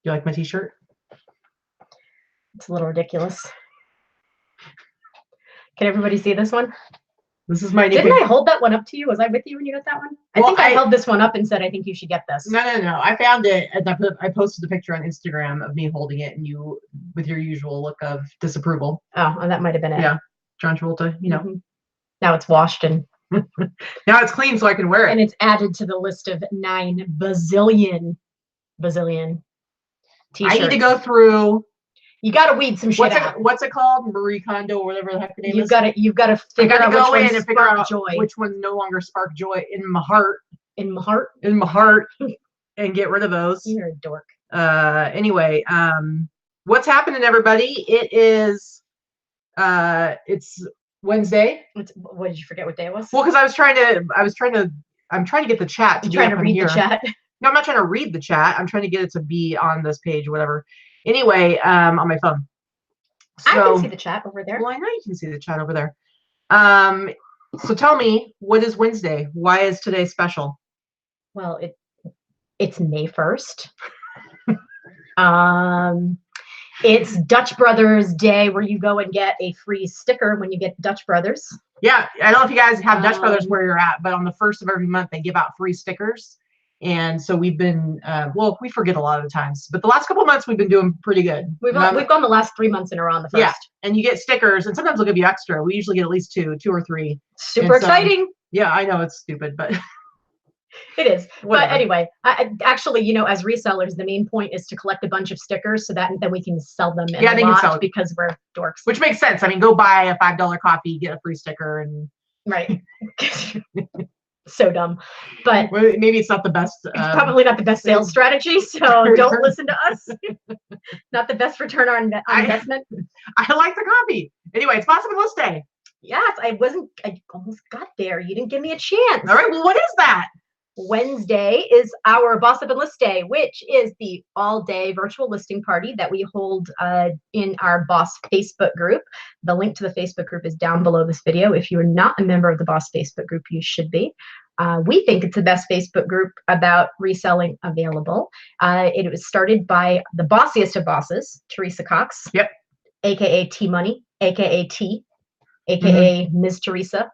You like my t-shirt? It's a little ridiculous. Can everybody see this one? This is my new. Didn't I hold that one up to you? Was I with you when you got that one? Well, I think I held this one up and said, I think you should get this. No. I found it and I posted a picture on Instagram of me holding it and you with your usual look of disapproval. Oh, that might have been it. Yeah. John Travolta, you know. Now it's washed and now it's clean so I can wear it. And it's added to the list of 9 bazillion t-shirts. I need to go through. You got to weed some shit out. What's it called? Marie Kondo or whatever the heck the name is. You've got to figure out go in and figure out which ones no longer spark joy in my heart. In my heart. In my heart, and get rid of those. You're a dork. Anyway, what's happening, everybody? It is. It's Wednesday. What did you forget? What day it was? Well, because I'm trying to get the chat to trying to read the chat. No, I'm not trying to read the chat. I'm trying to get it to be on this page, whatever. Anyway, on my phone. So, I can see the chat over there. Well, I know you can see the chat over there. So tell me, what is Wednesday? Why is today special? Well, it's May 1st. It's Dutch Brothers Day, where you go and get a free sticker when you get Dutch Brothers. Yeah, I don't know if you guys have Dutch Brothers where you're at, but on the 1st of every month, they give out free stickers. And so we've been, well, we forget a lot of the times, but the last couple of months we've been doing pretty good. We've gone the last 3 months in a row on the 1st. Yeah, and you get stickers, and sometimes they'll give you extra. We usually get at least two or three. Super exciting. Yeah, I know it's stupid, but it is. Whatever. But anyway, actually, you know, as resellers, the main point is to collect a bunch of stickers so that then we can sell them in a lot because we're dorks. Which makes sense. I mean, go buy a $5 coffee, get a free sticker, and right. So dumb, but well, maybe it's not the best. It's probably not the best sales strategy. So don't listen to us. Not the best return on investment. I like the coffee. Anyway, it's Possible List Day. Yes, I almost got there. You didn't give me a chance. All right. Well, what is that? Wednesday is our Boss Up and List Day, which is the all-day virtual listing party that we hold in our Boss Facebook group. The link to the Facebook group is down below this video. If you are not a member of the Boss Facebook group, you should be. We think it's the best Facebook group about reselling available. It was started by the bossiest of bosses, Teresa Cox. Yep. AKA T Money, AKA T, AKA Ms. Teresa.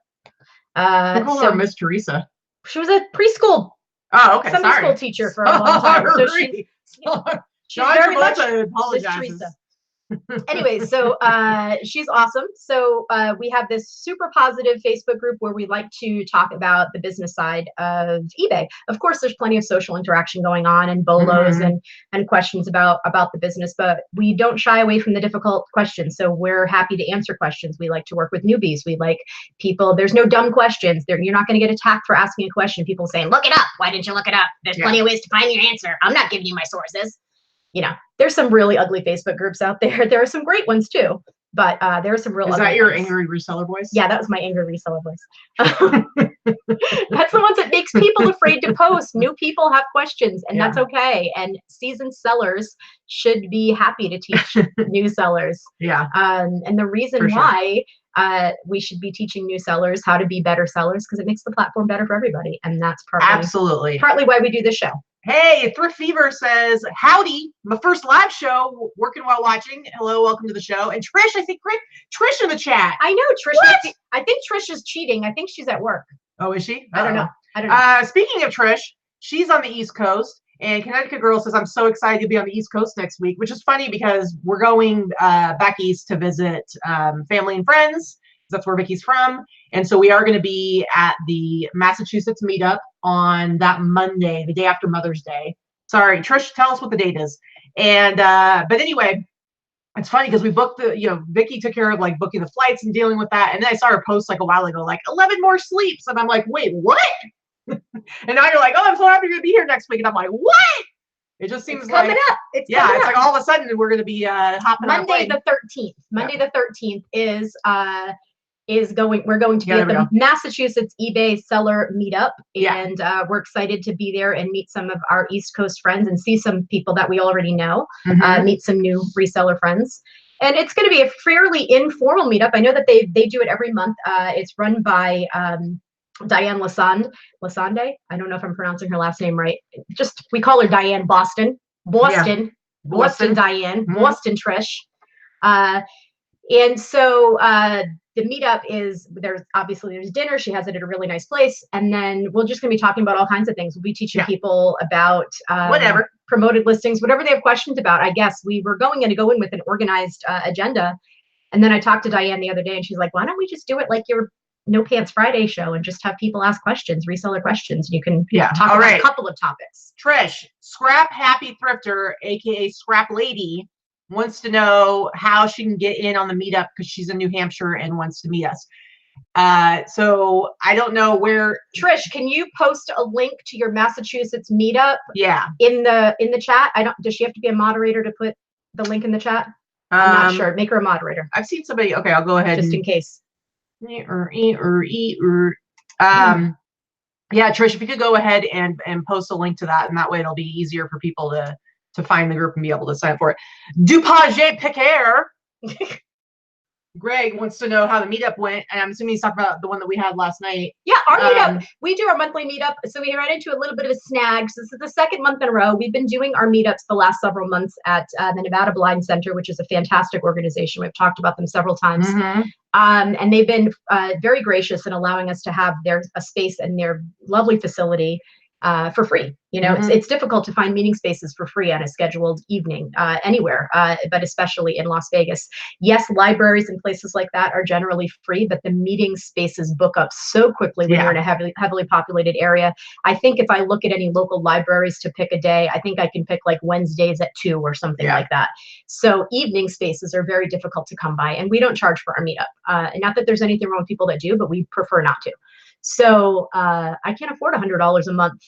We call her Miss Teresa. She was a preschool Sunday school teacher for a long time. So she's very much Miss Teresa. Anyway, so she's awesome. So we have this super positive Facebook group where we like to talk about the business side of eBay. Of course, there's plenty of social interaction going on and bolos and questions about the business, but we don't shy away from the difficult questions. So we're happy to answer questions. We like to work with newbies. We like people. There's no dumb questions. You're not going to get attacked for asking a question. People saying, "Look it up." Why didn't you look it up? There's plenty of ways to find your answer. I'm not giving you my sources. You know, there's some really ugly Facebook groups out there. There are some great ones too, but there are some real ugly ones. Is that your ones. angry reseller voice? Yeah, that was my angry reseller voice. That's the ones that makes people afraid to post. New people have questions, and that's okay. And seasoned sellers should be happy to teach new sellers. Yeah. And the reason why we should be teaching new sellers how to be better sellers, because it makes the platform better for everybody. And that's partly why we do this show. Hey, Thrift Fever says, howdy, my first live show, working while watching. Hello, welcome to the show. And Trish, I think Trish in the chat. I know, Trish. I think Trish is cheating. I think she's at work. Oh, is she? I don't know. Speaking of Trish, she's on the East Coast. And Connecticut Girl says, I'm so excited to be on the East Coast next week, which is funny because we're going back east to visit family and friends. That's where Vicky's from. And so we are going to be at the Massachusetts meetup on that Monday, the day after Mother's Day. Sorry, Trish, tell us what the date is. And, but anyway, it's funny because we booked Vicky took care of like booking the flights and dealing with that. And then I saw her post like a while ago, like 11 more sleeps. And I'm like, wait, what? And now you're like, oh, I'm so happy you're going to be here next week. And I'm like, what? It just seems like coming up. It's like all of a sudden we're going to be hopping on Monday the 13th. Monday the 13th we're going to be at the Massachusetts eBay seller meetup, and we're excited to be there and meet some of our East Coast friends and see some people that we already know, meet some new reseller friends. And it's going to be a fairly informal meetup. I know that they do it every month. It's run by Diane Lasande. I don't know if I'm pronouncing her last name right. We call her Diane Boston. Boston Diane, Boston Trish. And so the meetup is there's dinner. She has it at a really nice place. And then we're just going to be talking about all kinds of things. We'll be teaching people about whatever promoted listings, whatever they have questions about. I guess we were going to go in with an organized agenda. And then I talked to Diane the other day and she's like, why don't we just do it like your No Pants Friday show and just have people ask questions, reseller questions. And you can talk about a couple of topics. Trish, Scrap Happy Thrifter, aka Scrap Lady, wants to know how she can get in on the meetup because she's in New Hampshire and wants to meet us. So I don't know where. Trish, can you post a link to your Massachusetts meetup? Yeah. In the chat. Does she have to be a moderator to put the link in the chat? I'm not sure. Make her a moderator. I've seen somebody. Okay, I'll go ahead. Just in case. Yeah, Trish, if you could go ahead and post a link to that, and that way it'll be easier for people to find the group and be able to sign up for it. Dupage Piquer. Greg wants to know how the meetup went, and I'm assuming he's talking about the one that we had last night. Yeah, our meetup. We do our monthly meetup, so we ran into a little bit of a snag. So this is the second month in a row. We've been doing our meetups the last several months at the Nevada Blind Center, which is a fantastic organization. We've talked about them several times. And they've been very gracious in allowing us to have a space in their lovely facility for free. You know, it's difficult to find meeting spaces for free on a scheduled evening anywhere, but especially in Las Vegas. Yes, libraries and places like that are generally free, but the meeting spaces book up so quickly when you're in a heavily populated area. I think if I look at any local libraries to pick a day, I think I can pick like Wednesdays at 2 or something like that. So evening spaces are very difficult to come by, and we don't charge for our meetup. And not that there's anything wrong with people that do, but we prefer not to. So I can't afford $100 a month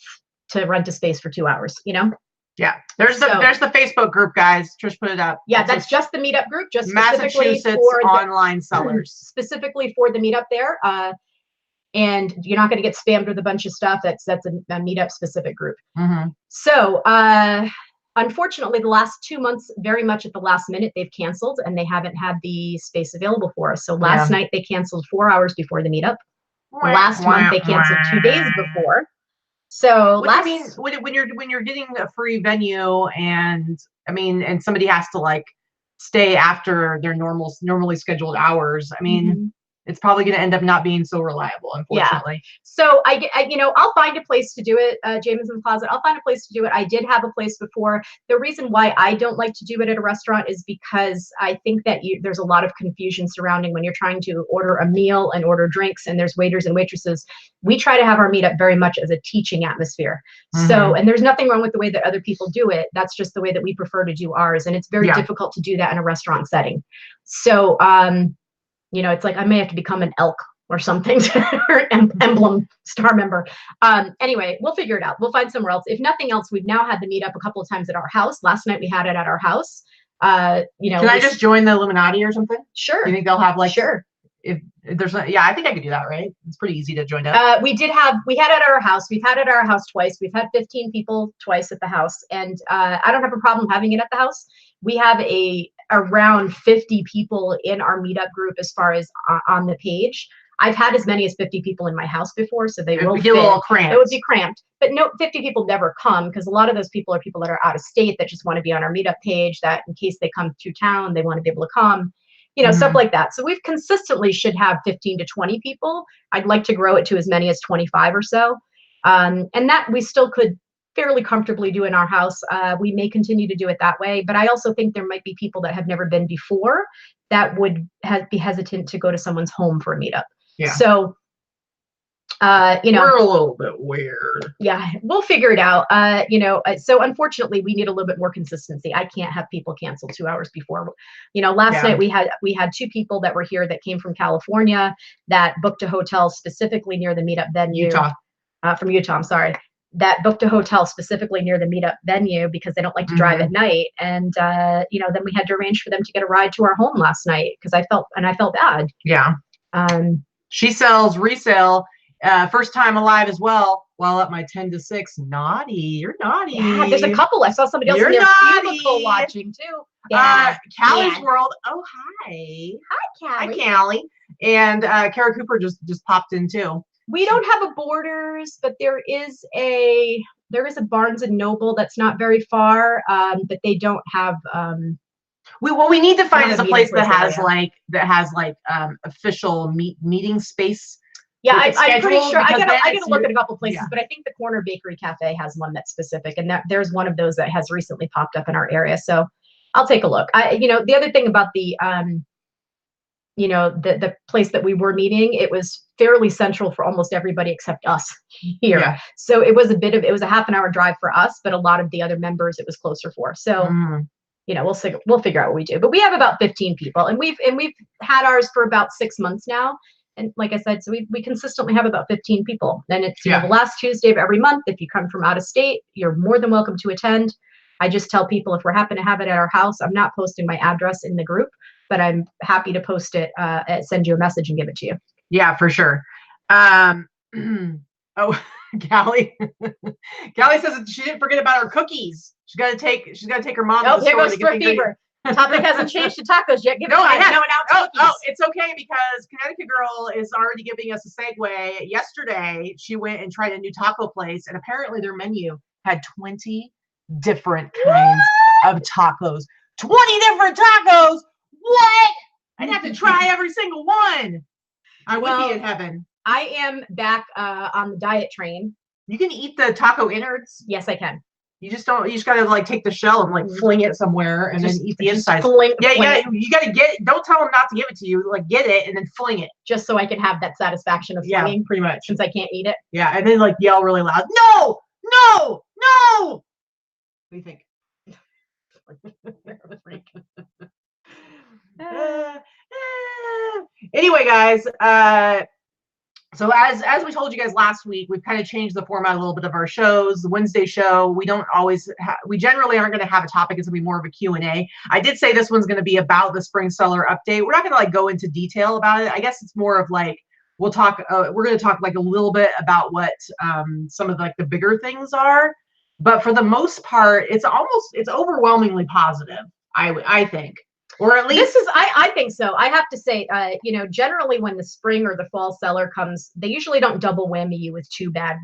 to rent a space for 2 hours, you know? Yeah. There's the Facebook group, guys. Trish put it up. Yeah, that's just the meetup group, just specifically Massachusetts for online sellers. Specifically for the meetup there. And you're not going to get spammed with a bunch of stuff. That's a meetup specific group. So unfortunately, the last 2 months, very much at the last minute, they've canceled and they haven't had the space available for us. So last night they canceled 4 hours before the meetup. Last month they canceled 2 days before. So when you're getting a free venue, and I mean, and somebody has to like stay after their normally scheduled hours, I mean, it's probably going to end up not being so reliable, unfortunately. Yeah. So I'll find a place to do it. Jameson's Closet. I'll find a place to do it. I did have a place before. The reason why I don't like to do it at a restaurant is because I think that there's a lot of confusion surrounding when you're trying to order a meal and order drinks, and there's waiters and waitresses. We try to have our meetup very much as a teaching atmosphere. So, and there's nothing wrong with the way that other people do it. That's just the way that we prefer to do ours. And it's very difficult to do that in a restaurant setting. So, you know, it's like I may have to become an elk or something, or emblem star member. Anyway, we'll figure it out. We'll find somewhere else. If nothing else, we've now had the meetup a couple of times at our house. Last night we had it at our house. You know, can I just join the Illuminati or something? Sure. You think they'll have like if there's I think I could do that, right? It's pretty easy to join up. We had it at our house. We've had it at our house twice. We've had 15 people twice at the house, and I don't have a problem having it at the house. We have around 50 people in our meetup group as far as on the page. I've had as many as 50 people in my house before, so they will get a little cramped. It would be cramped, but no, 50 people never come because a lot of those people are people that are out of state that just want to be on our meetup page, that in case they come through town, they want to be able to come, you know, stuff like that. So we've consistently should have 15 to 20 people. I'd like to grow it to as many as 25 or so. And that we still could fairly comfortably do in our house. We may continue to do it that way, but I also think there might be people that have never been before that would be hesitant to go to someone's home for a meetup. Yeah. So, you know, we're a little bit weird. Yeah, we'll figure it out. You know, so unfortunately, we need a little bit more consistency. I can't have people cancel 2 hours before. You know, last night we had 2 people that were here that came from California that booked a hotel specifically near the meetup venue. From Utah, I'm sorry. That booked a hotel specifically near the meetup venue because they don't like to drive at night. And, you know, then we had to arrange for them to get a ride to our home last night because I felt bad. Yeah. She sells resale, first time alive as well, while at my 10 to 6. Naughty. You're naughty. Yeah, there's a couple. I saw somebody else in their cubicle watching too. Yeah. Callie's World. Oh, hi. Hi, Callie. Hi, Callie. And Kara Cooper just popped in too. We don't have a Borders, but there is a there is a Barnes and Noble that's not very far, but they don't have. What we need to find is a place that has like official meeting space. Yeah, I'm pretty sure. I gotta look at a couple places, but I think the Corner Bakery Cafe has one that's specific, and there's one of those that has recently popped up in our area. So I'll take a look. The other thing about the the place that we were meeting, it was fairly central for almost everybody except us here. Yeah. So it was a half an hour drive for us, but a lot of the other members it was closer for. So we'll figure out what we do. But we have about 15 people, and we've had ours for about 6 months now. And like I said, so we consistently have about 15 people. And it's the last Tuesday of every month. If you come from out of state, you're more than welcome to attend. I just tell people if we're happen to have it at our house, I'm not posting my address in the group, but I'm happy to post it, send you a message and give it to you. Yeah, for sure. Oh, Callie. Callie says that she didn't forget about her cookies. She's got to take her mom to the store. There goes Spur Fever. Topic hasn't changed to tacos yet. Give it time. It's okay because Connecticut Girl is already giving us a segue. Yesterday, she went and tried a new taco place, and apparently their menu had 20 different kinds of tacos. 20 different tacos? What? I'd have to try every single one. I would be in heaven. I am back on the diet train. You can eat the taco innards? Yes, I can. You just gotta like take the shell and like fling it somewhere and then eat the inside. You gotta get it. Don't tell them not to give it to you. Like get it and then fling it. Just so I can have that satisfaction of flinging. Pretty much. Since I can't eat it. Yeah, and then like yell really loud. No! No! No! What do you think? Anyway, guys, so as we told you guys last week, we've kind of changed the format a little bit of our shows. The Wednesday show, we generally aren't going to have a topic. It's going to be more of a Q&A. I did say this one's going to be about the spring seller update. We're not going to like go into detail about it. I guess it's more of like we're going to talk like a little bit about what some of like the bigger things are. But for the most part, it's overwhelmingly positive, I think. Or at least I think so. I have to say, generally when the spring or the fall seller comes, they usually don't double whammy you with two bad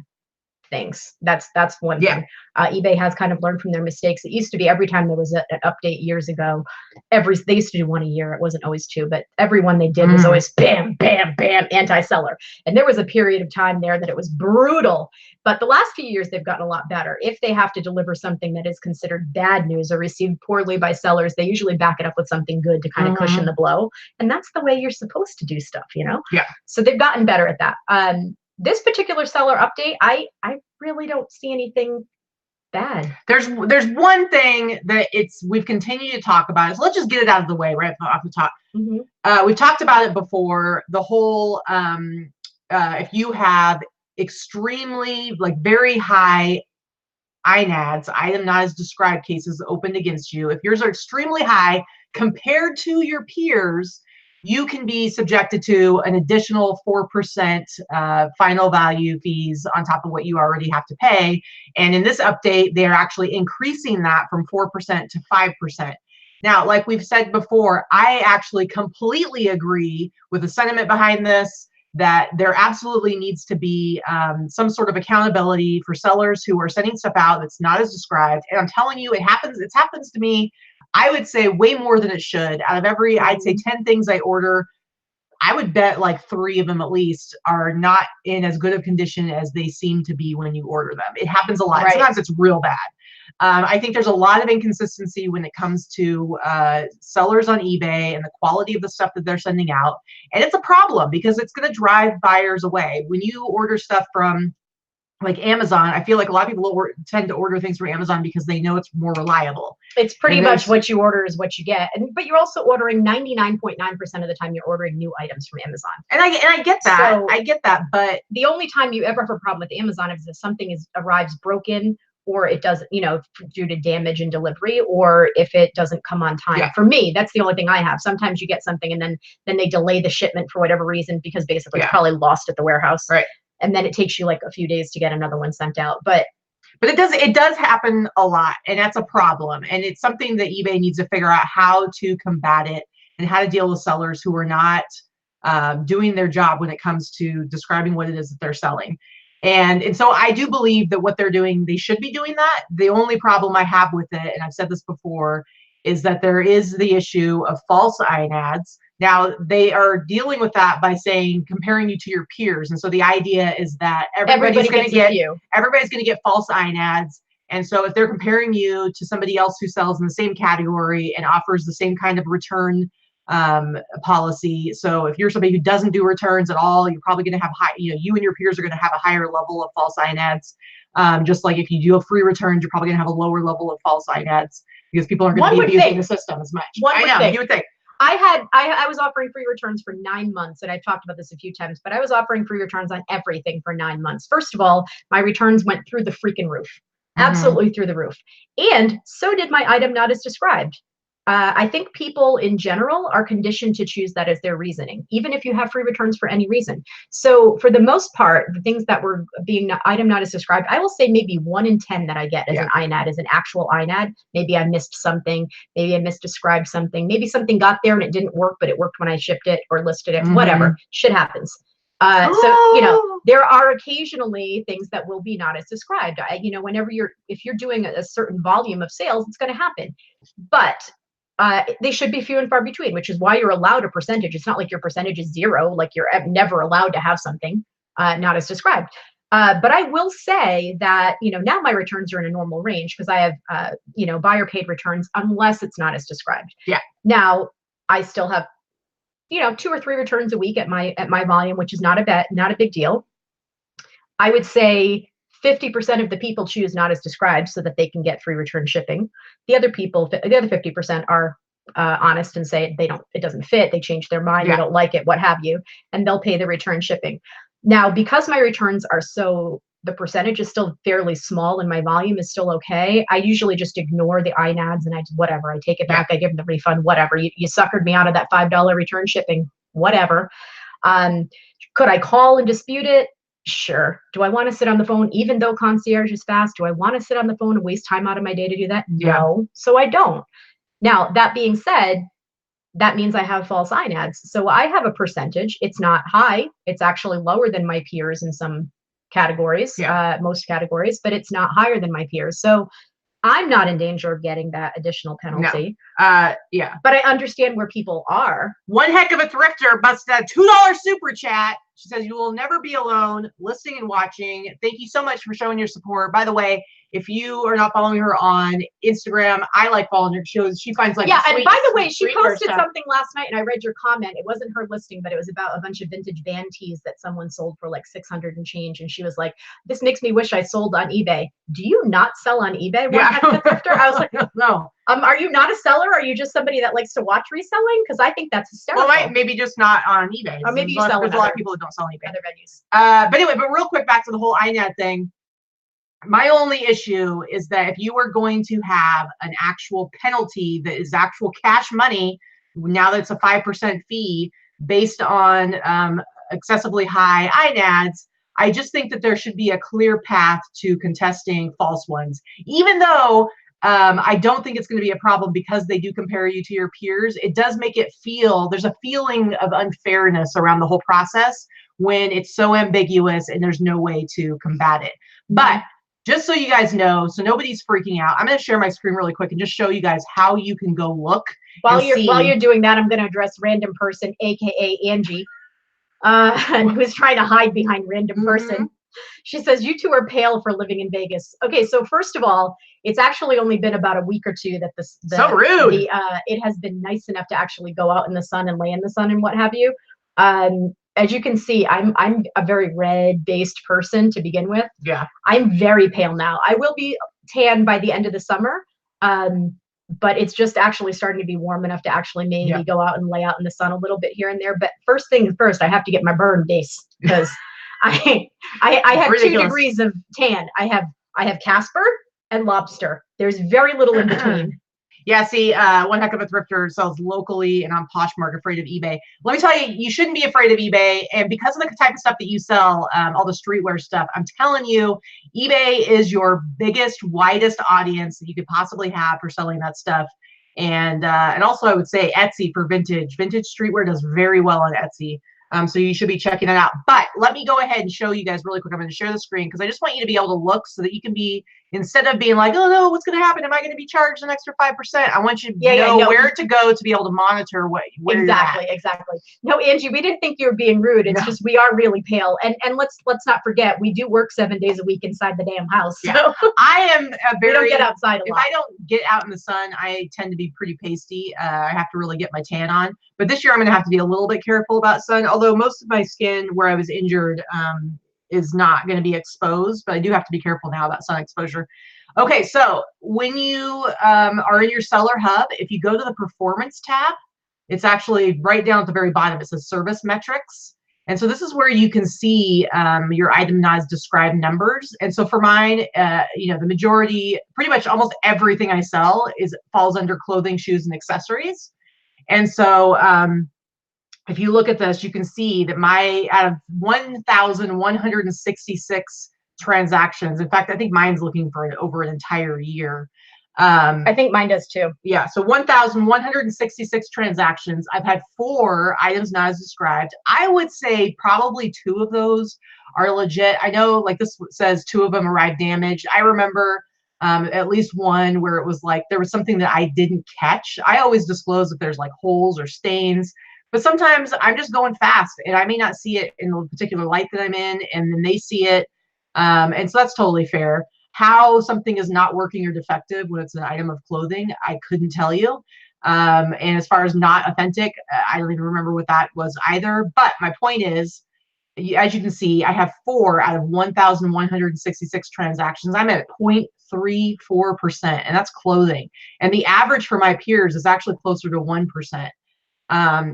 things. That's one thing. eBay has kind of learned from their mistakes. It used to be every time there was an update years ago, they used to do one a year. It wasn't always two, but every one they did was always bam, bam, bam, anti-seller. And there was a period of time there that it was brutal. But the last few years, they've gotten a lot better. If they have to deliver something that is considered bad news or received poorly by sellers, they usually back it up with something good to kind of cushion the blow. And that's the way you're supposed to do stuff, Yeah. So they've gotten better at that. This particular seller update, I really don't see anything bad. There's one thing that we've continued to talk about. So let's just get it out of the way right off the top. We've talked about it before. The whole if you have extremely like very high INADs, item not as described cases opened against you, if yours are extremely high compared to your peers, you can be subjected to an additional 4% final value fees on top of what you already have to pay. And in this update, they're actually increasing that from 4% to 5%. Now, like we've said before, I actually completely agree with the sentiment behind this, that there absolutely needs to be some sort of accountability for sellers who are sending stuff out that's not as described. And I'm telling you, it happens to me, I would say way more than it should. Out of every, I'd say 10 things I order, I would bet like 3 of them at least are not in as good of condition as they seem to be when you order them. It happens a lot. Right. Sometimes it's real bad. I think there's a lot of inconsistency when it comes to sellers on eBay and the quality of the stuff that they're sending out. And it's a problem because it's going to drive buyers away. When you order stuff from like Amazon, I feel like a lot of people tend to order things from Amazon because they know it's more reliable. It's pretty much what you order is what you get. But you're also ordering 99.9% of the time you're ordering new items from Amazon. And I get that. So I get that. But the only time you ever have a problem with Amazon is if something arrives broken, or it doesn't, due to damage in delivery, or if it doesn't come on time. Yeah. For me, that's the only thing I have. Sometimes you get something and then they delay the shipment for whatever reason because basically it's probably lost at the warehouse. Right. And then it takes you like a few days to get another one sent out. But it does happen a lot, and that's a problem. And it's something that eBay needs to figure out how to combat it and how to deal with sellers who are not doing their job when it comes to describing what it is that they're selling. And so I do believe that what they're doing, they should be doing that. The only problem I have with it, and I've said this before, is that there is the issue of false INADs. Now they are dealing with that by saying comparing you to your peers, and so the idea is that everybody's going to get false INADs. And so if they're comparing you to somebody else who sells in the same category and offers the same kind of return policy, so if you're somebody who doesn't do returns at all, you're probably going to have you and your peers are going to have a higher level of false INADs. Just like if you do a free returns, you're probably going to have a lower level of false INADs because people aren't going to be abusing the system as much. You would think. I was offering free returns for 9 months, and I've talked about this a few times, but I was offering free returns on everything for 9 months. First of all, my returns went through the freaking roof. Absolutely through the roof. And so did my item not as described. I think people in general are conditioned to choose that as their reasoning, even if you have free returns for any reason. So for the most part, the things that were being item not as described, I will say maybe 1 in 10 that I get as an INAD, as an actual INAD. Maybe I missed something. Maybe I misdescribed something. Maybe something got there and it didn't work, but it worked when I shipped it or listed it. Whatever. Shit happens. So, there are occasionally things that will be not as described. Whenever if you're doing a certain volume of sales, it's going to happen. But they should be few and far between, which is why you're allowed a percentage. It's not like your percentage is 0, like you're never allowed to have something not as described. But I will say that, now my returns are in a normal range because I have, buyer paid returns unless it's not as described. Yeah. Now I still have 2 or 3 returns a week at my volume, which is not a big deal. I would say 50% of the people choose not as described so that they can get free return shipping. The other 50% are honest and say it doesn't fit. They change their mind. They don't like it, what have you, and they'll pay the return shipping. Now, because my returns are the percentage is still fairly small and my volume is still okay, I usually just ignore the INADs and I take it back. I give them the refund, whatever. You suckered me out of that $5 return shipping, whatever. Could I call and dispute it? Sure. Do I want to sit on the phone, even though concierge is fast? Do I want to sit on the phone and waste time out of my day to do that? No. So I don't. Now, that being said, that means I have false INADs. So I have a percentage. It's not high. It's actually lower than my peers in some categories, most categories, but it's not higher than my peers. So I'm not in danger of getting that additional penalty. No. But I understand where people are. One heck of a thrifter busted a $2 super chat. She says, "You will never be alone, listening and watching. Thank you so much for showing your support." By the way, if you are not following her on Instagram, I like following her. She finds like and by the way, she posted something last night, and I read your comment. It wasn't her listing, but it was about a bunch of vintage band tees that someone sold for like 600 and change. And she was like, "This makes me wish I sold on eBay." Do you not sell on eBay? I was like, no. Are you not a seller? Are you just somebody that likes to watch reselling? Because I think that's hysterical. Well, maybe just not on eBay. Or maybe there's a lot of people that don't sell on eBay. Other venues. But anyway, real quick, back to the whole INAD thing. My only issue is that if you are going to have an actual penalty that is actual cash money, now that it's a 5% fee based on excessively high INADs, I just think that there should be a clear path to contesting false ones. Even though I don't think it's going to be a problem because they do compare you to your peers, it does make it there's a feeling of unfairness around the whole process when it's so ambiguous and there's no way to combat it. But just so you guys know, so nobody's freaking out, I'm going to share my screen really quick and just show you guys how you can go look. While you're doing that, I'm going to address random person, aka Angie, who's trying to hide behind random person. She says, "You two are pale for living in Vegas." Okay, so first of all, it's actually only been about a week or two that so rude. It has been nice enough to actually go out in the sun and lay in the sun and what have you. As you can see, I'm a very red-based person to begin with. Yeah. I'm very pale now. I will be tan by the end of the summer, but it's just actually starting to be warm enough to actually maybe go out and lay out in the sun a little bit here and there. But first things first, I have to get my burn base because I have ridiculous. 2 degrees of tan. I have Casper and lobster. There's very little in between. Yeah, see, one heck of a thrifter sells locally and on Poshmark, afraid of eBay. Let me tell you, you shouldn't be afraid of eBay. And because of the type of stuff that you sell, all the streetwear stuff, I'm telling you, eBay is your biggest, widest audience that you could possibly have for selling that stuff. And also I would say Etsy for vintage. Vintage streetwear does very well on Etsy. So you should be checking it out. But let me go ahead and show you guys really quick. I'm going to share the screen because I just want you to be able to look so that you can be, instead of being like, oh no, what's going to happen? Am I going to be charged an extra 5%? I want you to know where to go to be able to monitor where exactly, exactly. No, Angie, we didn't think you were being rude. It's just we are really pale, and let's not forget we do work 7 days a week inside the damn house. So yeah. I am a very. We don't get outside a lot. If I don't get out in the sun, I tend to be pretty pasty. I have to really get my tan on. But this year I'm going to have to be a little bit careful about sun. Although most of my skin where I was injured is not going to be exposed, but I do have to be careful now about sun exposure. Okay, so when you are in your seller hub, if you go to the performance tab, it's actually right down at the very bottom. It says service metrics. And so this is where you can see your item not as described numbers. And so for mine, the majority, pretty much almost everything I sell falls under clothing, shoes, and accessories. And so if you look at this, you can see that out of 1,166 transactions, in fact, I think mine's looking for over an entire year. I think mine does too. Yeah, so 1,166 transactions. I've had 4 items not as described. I would say probably 2 of those are legit. I know, like this says 2 of them arrived damaged. I remember at least one where it was like there was something that I didn't catch. I always disclose if there's like holes or stains, but sometimes I'm just going fast and I may not see it in the particular light that I'm in, and then they see it. And so that's totally fair. How something is not working or defective when it's an item of clothing, I couldn't tell you. And as far as not authentic, I don't even remember what that was either. But my point is, as you can see, I have 4 out of 1,166 transactions. I'm at 0.34%, and that's clothing. And the average for my peers is actually closer to 1%.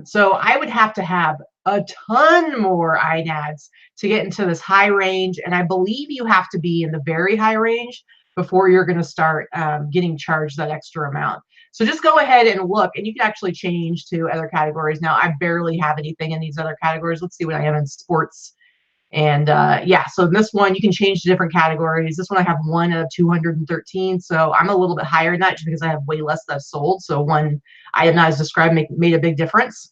So I would have to have a ton more INADs to get into this high range. And I believe you have to be in the very high range before you're going to start getting charged that extra amount. So just go ahead and look, and you can actually change to other categories. Now, I barely have anything in these other categories. Let's see what I have in sports. And yeah, so this one, you can change to different categories. This one I have 1 out of 213. So I'm a little bit higher than that just because I have way less that I've sold. So one item not as described made a big difference.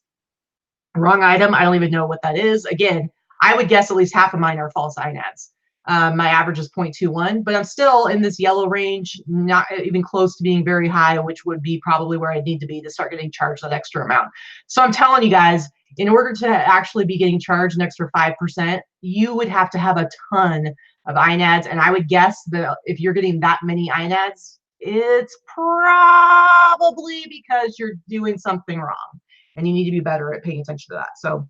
Wrong item, I don't even know what that is. Again, I would guess at least half of mine are false INADs. My average is 0.21, but I'm still in this yellow range, not even close to being very high, which would be probably where I need to be to start getting charged that extra amount. So I'm telling you guys, in order to actually be getting charged an extra 5%, you would have to have a ton of INADs. And I would guess that if you're getting that many INADs, it's probably because you're doing something wrong and you need to be better at paying attention to that. So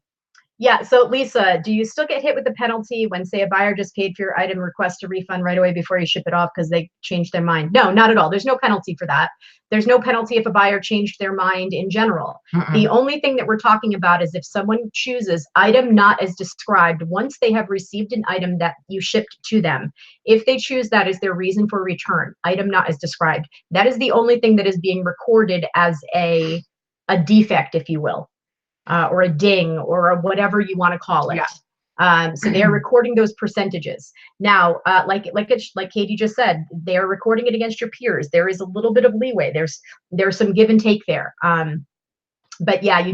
yeah. So Lisa, do you still get hit with the penalty when, say, a buyer just paid for your item, request a refund right away before you ship it off because they changed their mind? No, not at all. There's no penalty for that. There's no penalty if a buyer changed their mind in general. The only thing that we're talking about is if someone chooses item not as described once they have received an item that you shipped to them. If they choose that as their reason for return, item not as described, that is the only thing that is being recorded as a defect, if you will. Or a ding, or whatever you want to call it. Yeah. So they're recording those percentages. Now, like Katie just said, they're recording it against your peers. There is a little bit of leeway. There's some give and take there. But yeah, you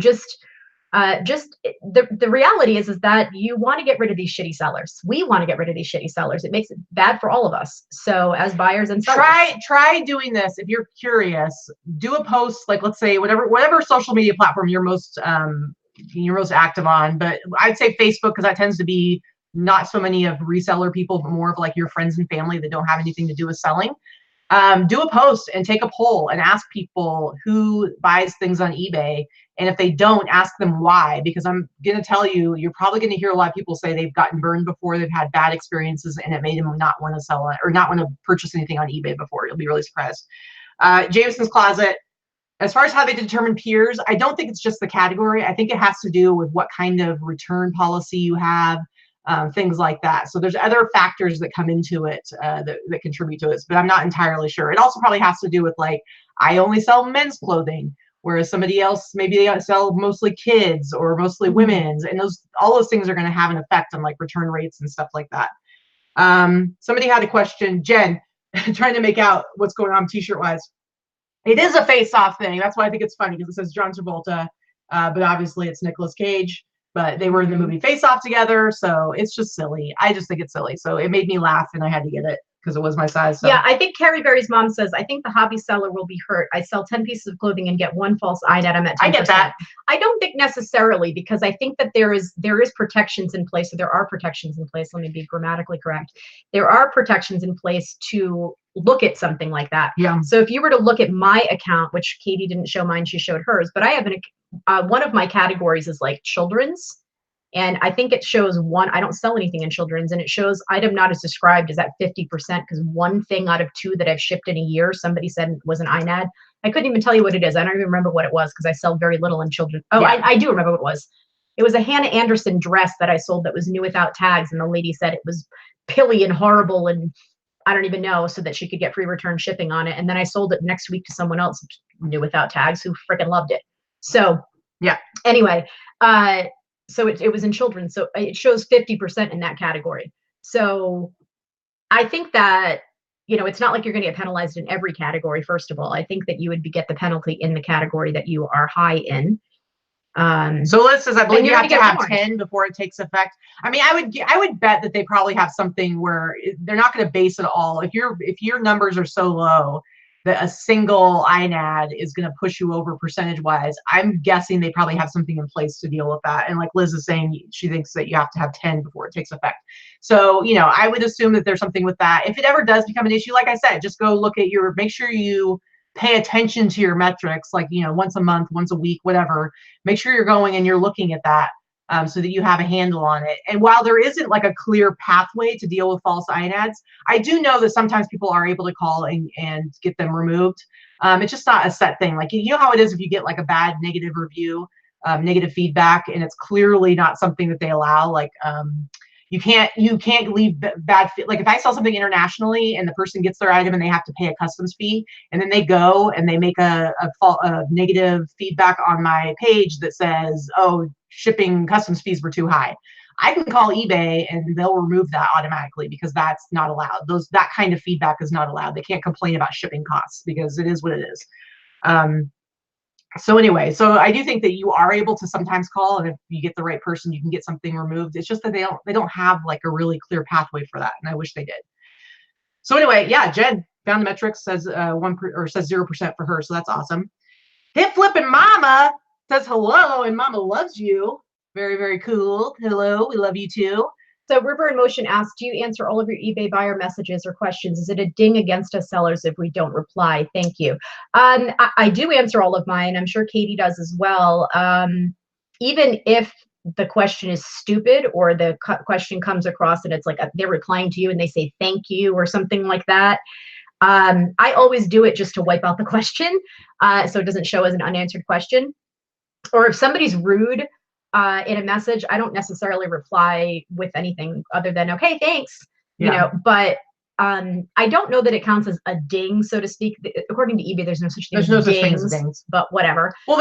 the reality is that you want to get rid of these shitty sellers. We want to get rid of these shitty sellers. It makes it bad for all of us. So as buyers and sellers, try doing this. If you're curious, do a post, like let's say whatever social media platform you're most active on. But I'd say Facebook, because that tends to be not so many of reseller people, but more of like your friends and family that don't have anything to do with selling. Do a post and take a poll and ask people who buys things on eBay. And if they don't, ask them why, because I'm going to tell you, you're probably going to hear a lot of people say they've gotten burned before, they've had bad experiences, and it made them not want to sell it or not want to purchase anything on eBay before. You'll be really surprised. Jameson's Closet, as far as how they determine peers, I don't think it's just the category. I think it has to do with what kind of return policy you have, things like that. So there's other factors that come into it that contribute to it, but I'm not entirely sure. It also probably has to do with, like, I only sell men's clothing, whereas somebody else, maybe they sell mostly kids or mostly women's, and all those things are going to have an effect on like return rates and stuff like that. Somebody had a question, Jen, trying to make out what's going on t-shirt wise. It is a face-off thing. That's why I think it's funny, because it says John Travolta, but obviously it's Nicolas Cage. but they were in the movie Face Off together. So it's just silly. I just think it's silly. So it made me laugh and I had to get it because it was my size. So. Yeah, I think Carrie Berry's mom says, I think the hobby seller will be hurt. I sell 10 pieces of clothing and get one false INET. I'm at 10%. I get that. I don't think necessarily, because I think that there is protections in place. So there are protections in place. Let me be grammatically correct. There are protections in place to look at something like that. Yeah. So if you were to look at my account, which Katie didn't show mine, she showed hers, but I have one of my categories is like children's. And I think it shows I don't sell anything in children's, and it shows item not as described is at 50% because one thing out of 2 that I've shipped in a year, somebody said was an INAD. I couldn't even tell you what it is. I don't even remember what it was because I sell very little in children. Oh, yeah. I do remember what it was. It was a Hannah Anderson dress that I sold that was new without tags. And the lady said it was pilly and horrible and I don't even know, so that she could get free return shipping on it. And then I sold it next week to someone else new without tags who freaking loved it. So yeah. Anyway, so it was in children. So it shows 50% in that category. So I think that, it's not like you're going to get penalized in every category. First of all, I think that you would get the penalty in the category that you are high in. So Liz says, I believe you have to have 10 before it takes effect. I mean, I would bet that they probably have something where they're not going to base it all. If your numbers are so low that a single INAD is going to push you over percentage wise, I'm guessing they probably have something in place to deal with that. And like Liz is saying, she thinks that you have to have 10 before it takes effect. So, I would assume that there's something with that. If it ever does become an issue, like I said, just go look at make sure you pay attention to your metrics, like, once a month, once a week, whatever. Make sure you're going and you're looking at that so that you have a handle on it. And while there isn't like a clear pathway to deal with false INADs, I do know that sometimes people are able to call and get them removed. It's just not a set thing. Like, how it is if you get like a bad negative review, negative feedback, and it's clearly not something that they allow. Like, you can't leave bad, like if I sell something internationally and the person gets their item and they have to pay a customs fee, and then they go and they make a negative feedback on my page that says, oh, shipping customs fees were too high, I can call eBay and they'll remove that automatically because that's not allowed. That kind of feedback is not allowed. They can't complain about shipping costs because it is what it is. So anyway, so I do think that you are able to sometimes call, and if you get the right person, you can get something removed. It's just that they don't have like a really clear pathway for that, and I wish they did. So anyway, yeah, Jen found the metrics, says 0% for her, so that's awesome. Hip flipping Mama says hello, and Mama loves you. Very, very cool. Hello, we love you too. So River in Motion asks, do you answer all of your eBay buyer messages or questions? Is it a ding against us sellers if we don't reply? Thank you. I do answer all of mine. I'm sure Katie does as well. Even if the question is stupid or the question comes across and it's like they're replying to you and they say thank you or something like that, I always do it just to wipe out the question so it doesn't show as an unanswered question. Or if somebody's rude in a message, I don't necessarily reply with anything other than, okay, thanks, but I don't know that it counts as a ding, so to speak. According to eBay, there's no such thing as dings, but whatever. Well,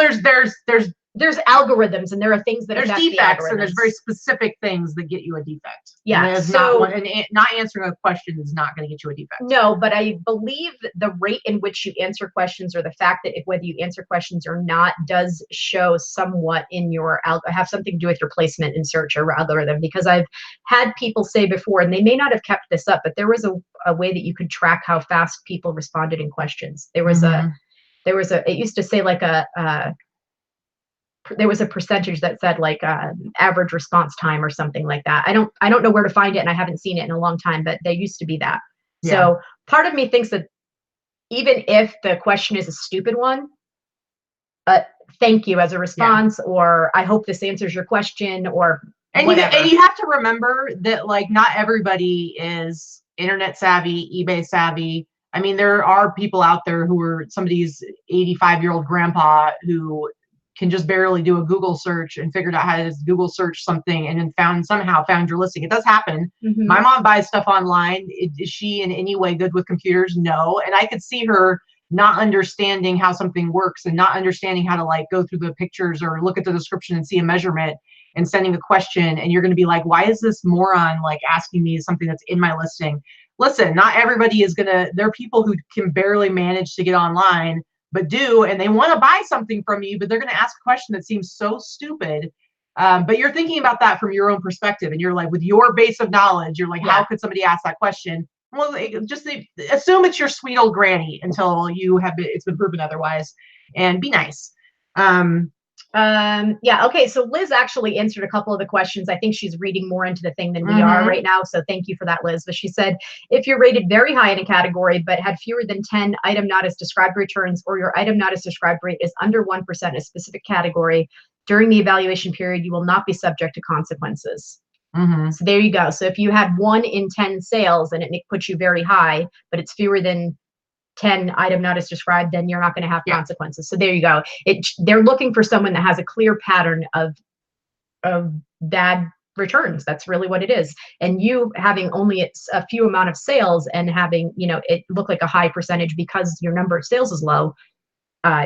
there's algorithms, and there are things that there's defects, and there's very specific things that get you a defect. Yeah, so not answering a question is not going to get you a defect. No, but I believe the rate in which you answer questions, or the fact that whether you answer questions or not, does show somewhat in your have something to do with your placement in search or algorithm. Because I've had people say before, and they may not have kept this up, but there was a way that you could track how fast people responded in questions. There was it used to say like there was a percentage that said like average response time or something like that. I don't know where to find it, and I haven't seen it in a long time, but there used to be that. Yeah. So part of me thinks that even if the question is a stupid one, thank you as a response, or I hope this answers your question, or whatever. And you have to remember that like not everybody is internet savvy, eBay savvy. I mean, there are people out there who are somebody's 85-year-old grandpa who can just barely do a Google search and figured out how to Google search something and then somehow found your listing. It does happen. Mm-hmm. My mom buys stuff online. Is she in any way good with computers? No. And I could see her not understanding how something works and not understanding how to like go through the pictures or look at the description and see a measurement and sending a question. And you're going to be like, why is this moron like asking me something that's in my listing? Listen, not everybody is there are people who can barely manage to get online, but do, and they want to buy something from you, but they're going to ask a question that seems so stupid But you're thinking about that from your own perspective, and you're like, with your base of knowledge, you're like, how could somebody ask that question? Well, just assume it's your sweet old granny until it's been proven otherwise, and be nice. Yeah, okay, so Liz actually answered a couple of the questions. I think she's reading more into the thing than we are right now, so thank you for that, Liz. But she said, if you're rated very high in a category but had fewer than 10 item not as described returns, or your item not as described rate is under 1% in a specific category, during the evaluation period, you will not be subject to consequences. So there you go. So if you had 1 in 10 sales and it puts you very high, but it's fewer than 10 item not as described, then you're not going to have consequences. So there you go. They're looking for someone that has a clear pattern of bad returns. That's really what it is. And you having only a few amount of sales and having, it look like a high percentage because your number of sales is low,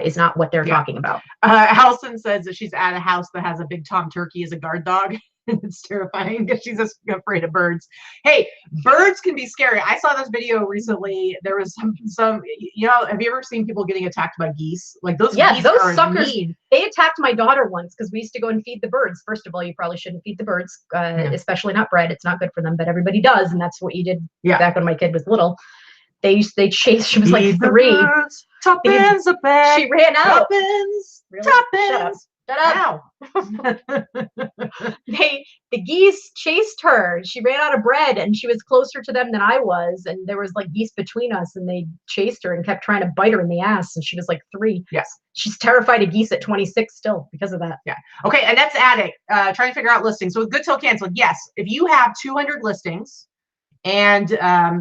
is not what they're talking about. Allison says that she's at a house that has a big Tom Turkey as a guard dog. It's terrifying because she's just afraid of birds. Hey, birds can be scary. I saw this video recently. There was some, have you ever seen people getting attacked by geese? Like those geese are suckers. Mean. They attacked my daughter once because we used to go and feed the birds. First of all, you probably shouldn't feed the birds, especially not bread. It's not good for them, but everybody does, and that's what you did back when my kid was little. They chased. She was like 3. Tuppence a bag. She ran out. Tuppence. Really? Tuppence. Shut up. The geese chased her. She ran out of bread, and she was closer to them than I was, and there was like geese between us, and they chased her and kept trying to bite her in the ass, and she was like 3. Yes. She's terrified of geese at 26 still because of that. Yeah. Okay, and that's Addict. Trying to figure out listings. So with Good Till Canceled, yes, if you have 200 listings and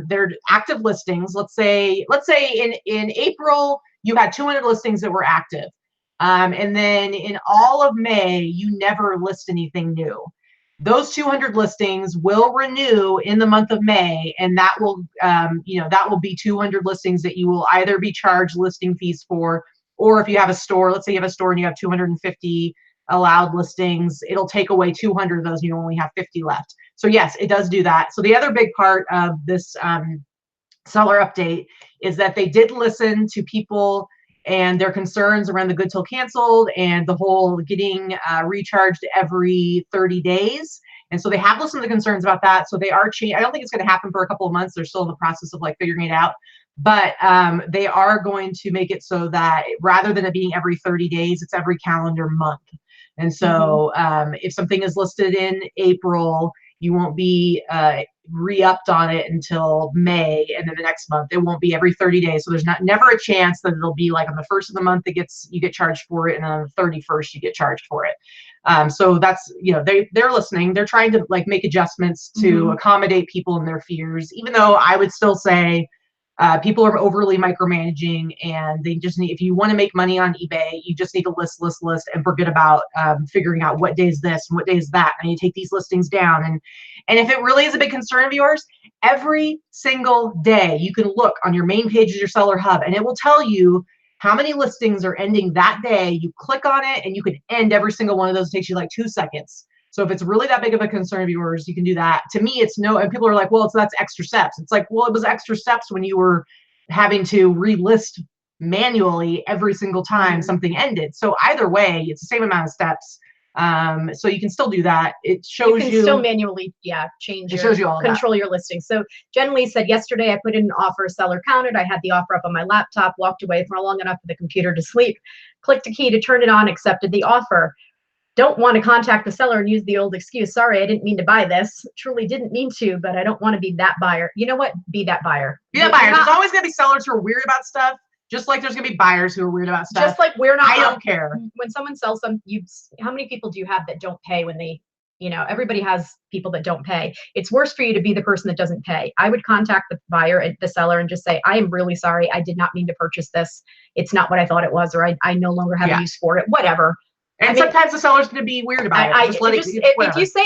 they're active listings, let's say in April you had 200 listings that were active. And then in all of May, you never list anything new. Those 200 listings will renew in the month of May, and that will, that will be 200 listings that you will either be charged listing fees for, or if you have a store, let's say you have a store and you have 250 allowed listings, it'll take away 200 of those, and you only have 50 left. So yes, it does do that. So the other big part of this seller update is that they did listen to people and their concerns around the Good Till Canceled and the whole getting recharged every 30 days. And so they have listened to the concerns about that. So they are changing. I don't think it's going to happen for a couple of months. They're still in the process of like figuring it out. But they are going to make it so that rather than it being every 30 days, it's every calendar month. And so if something is listed in April, you won't be re-upped on it until May, and then the next month it won't be every 30 days. So there's never a chance that it'll be like on the 1st of the month you get charged for it, and on the 31st you get charged for it. So that's, they're listening. They're trying to like make adjustments to accommodate people and their fears, even though I would still say people are overly micromanaging, and they just need, if you want to make money on eBay, you just need to list and forget about figuring out what day is this and what day is that. And you take these listings down. And if it really is a big concern of yours, every single day you can look on your main page of your seller hub, and it will tell you how many listings are ending that day. You click on it and you can end every single one of those. It takes you like 2 seconds. So if it's really that big of a concern of yours, you can do that. To me, it's no, and people are like, well, that's extra steps. It's like, well, it was extra steps when you were having to relist manually every single time something ended. So either way, it's the same amount of steps. So you can still do that. It shows you. You can still manually, change. It shows you all control your listings. So Jen Lee said, yesterday I put in an offer, seller counted. I had the offer up on my laptop, walked away for long enough for the computer to sleep, clicked a key to turn it on, accepted the offer. Don't want to contact the seller and use the old excuse. Sorry, I didn't mean to buy this. Truly didn't mean to, but I don't want to be that buyer. You know what? Be that buyer. Be that buyer. There's always going to be sellers who are weird about stuff, just like there's going to be buyers who are weird about stuff. Just like we're not. I don't care. When someone sells some, how many people do you have that don't pay when they, everybody has people that don't pay. It's worse for you to be the person that doesn't pay. I would contact the buyer and the seller and just say, I am really sorry. I did not mean to purchase this. It's not what I thought it was, or I no longer have a use for it, whatever. And sometimes the seller's going to be weird about it. If you say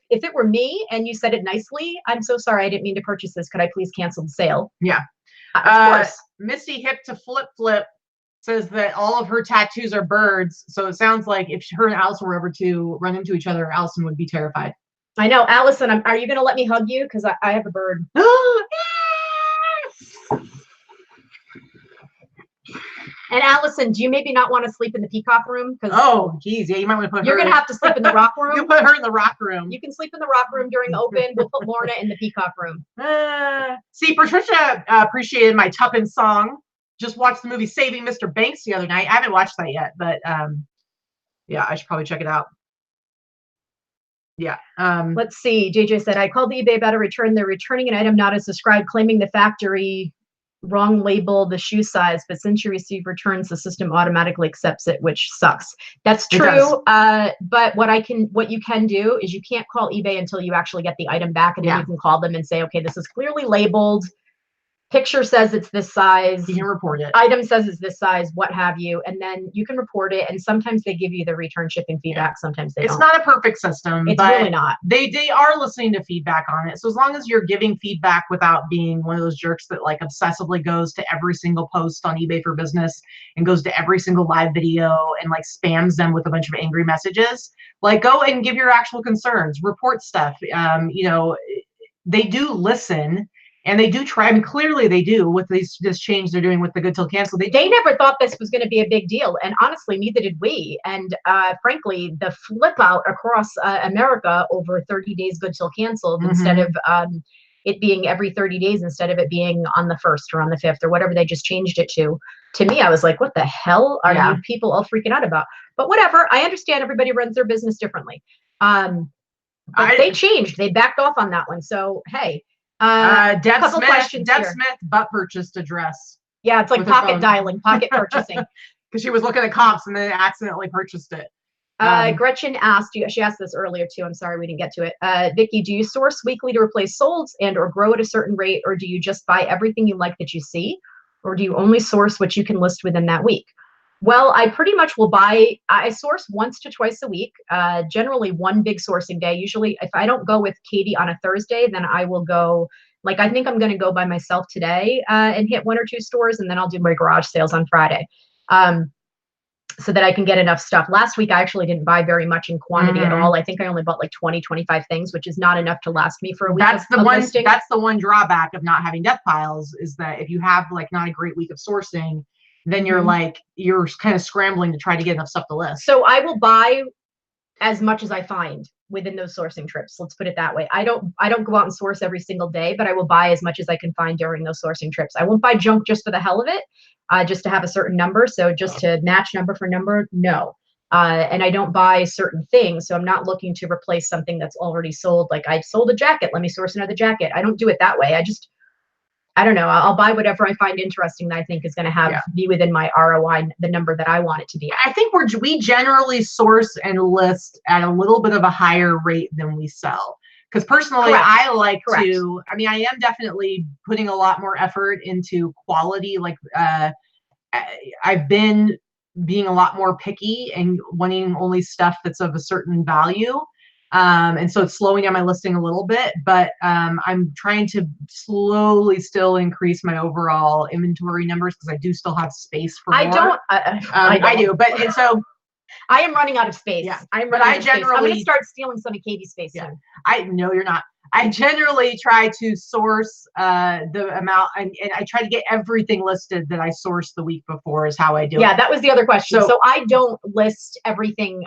if it were me and you said it nicely, I'm so sorry, I didn't mean to purchase this. Could I please cancel the sale? Yeah. Of course. Misty Hip to Flip says that all of her tattoos are birds. So it sounds like if her and Allison were ever to run into each other, Allison would be terrified. I know. Allison, are you going to let me hug you? Because I have a bird. And Allison, do you maybe not want to sleep in the peacock room? Oh, geez, yeah, you might want to put her. You're gonna have to sleep in the rock room. You put her in the rock room. You can sleep in the rock room during the open. We'll put Lorna in the peacock room. See, Patricia appreciated my Tuppence song. Just watched the movie Saving Mr. Banks the other night. I haven't watched that yet, but yeah, I should probably check it out. Yeah. Let's see. JJ said, I called eBay about a return. They're returning an item not as described, claiming the factory wrong label, the shoe size, but since you receive returns, the system automatically accepts it, which sucks. That's true. But what you can do is you can't call eBay until you actually get the item back, and then you can call them and say, okay, this is clearly labeled. Picture says it's this size. You can report it. Item says it's this size, what have you, and then you can report it. And sometimes they give you the return shipping feedback. Sometimes they don't. It's not a perfect system. It's really not. They are listening to feedback on it. So as long as you're giving feedback without being one of those jerks that like obsessively goes to every single post on eBay for Business and goes to every single live video and like spams them with a bunch of angry messages, like go and give your actual concerns, report stuff. You know, they do listen. And they do try, I mean, clearly they do with this change they're doing with the good till cancel. They never thought this was going to be a big deal. And honestly, neither did we. And frankly, the flip out across America over 30 days good till canceled instead of it being every 30 days instead of it being on the 1st or on the 5th or whatever they just changed it to me, I was like, what the hell are you people all freaking out about? But whatever, I understand everybody runs their business differently. But they changed. They backed off on that one. So, hey. Deb Smith butt purchased a dress. Yeah, it's like pocket dialing, pocket purchasing. Because she was looking at comps and then accidentally purchased it. Gretchen asked you, she asked this earlier too. I'm sorry we didn't get to it. Vicky, do you source weekly to replace solds and or grow at a certain rate, or do you just buy everything you like that you see? Or do you only source what you can list within that week? Well, I pretty much will buy, I source once to twice a week, generally one big sourcing day. Usually if I don't go with Katie on a Thursday, then I will go, like I think I'm going to go by myself today and hit 1 or 2 stores, and then I'll do my garage sales on Friday so that I can get enough stuff. Last week, I actually didn't buy very much in quantity at all. I think I only bought like 20, 25 things, which is not enough to last me for a week. That's the one drawback of not having death piles is that if you have like not a great week of sourcing, then you're like, you're kind of scrambling to try to get enough stuff to list. So I will buy as much as I find within those sourcing trips. Let's put it that way. I don't go out and source every single day, but I will buy as much as I can find during those sourcing trips. I won't buy junk just for the hell of it, just to have a certain number. So just to match number for number, no. And I don't buy certain things. So I'm not looking to replace something that's already sold. Like I sold a jacket, let me source another jacket. I don't do it that way. I don't know. I'll buy whatever I find interesting that I think is going to be within my ROI, the number that I want it to be. I think we generally source and list at a little bit of a higher rate than we sell. Because personally, I like to, I mean, I am definitely putting a lot more effort into quality. Like I've been being a lot more picky and wanting only stuff that's of a certain value. And so it's slowing down my listing a little bit, but I'm trying to slowly still increase my overall inventory numbers because I do still have space for more. I do, but and so I am running out of space. Yeah, I'm going to start stealing some of Katie's space soon. I know you're not. I generally try to source the amount, and I try to get everything listed that I source the week before is how I do it. Yeah, that was the other question. So I don't list everything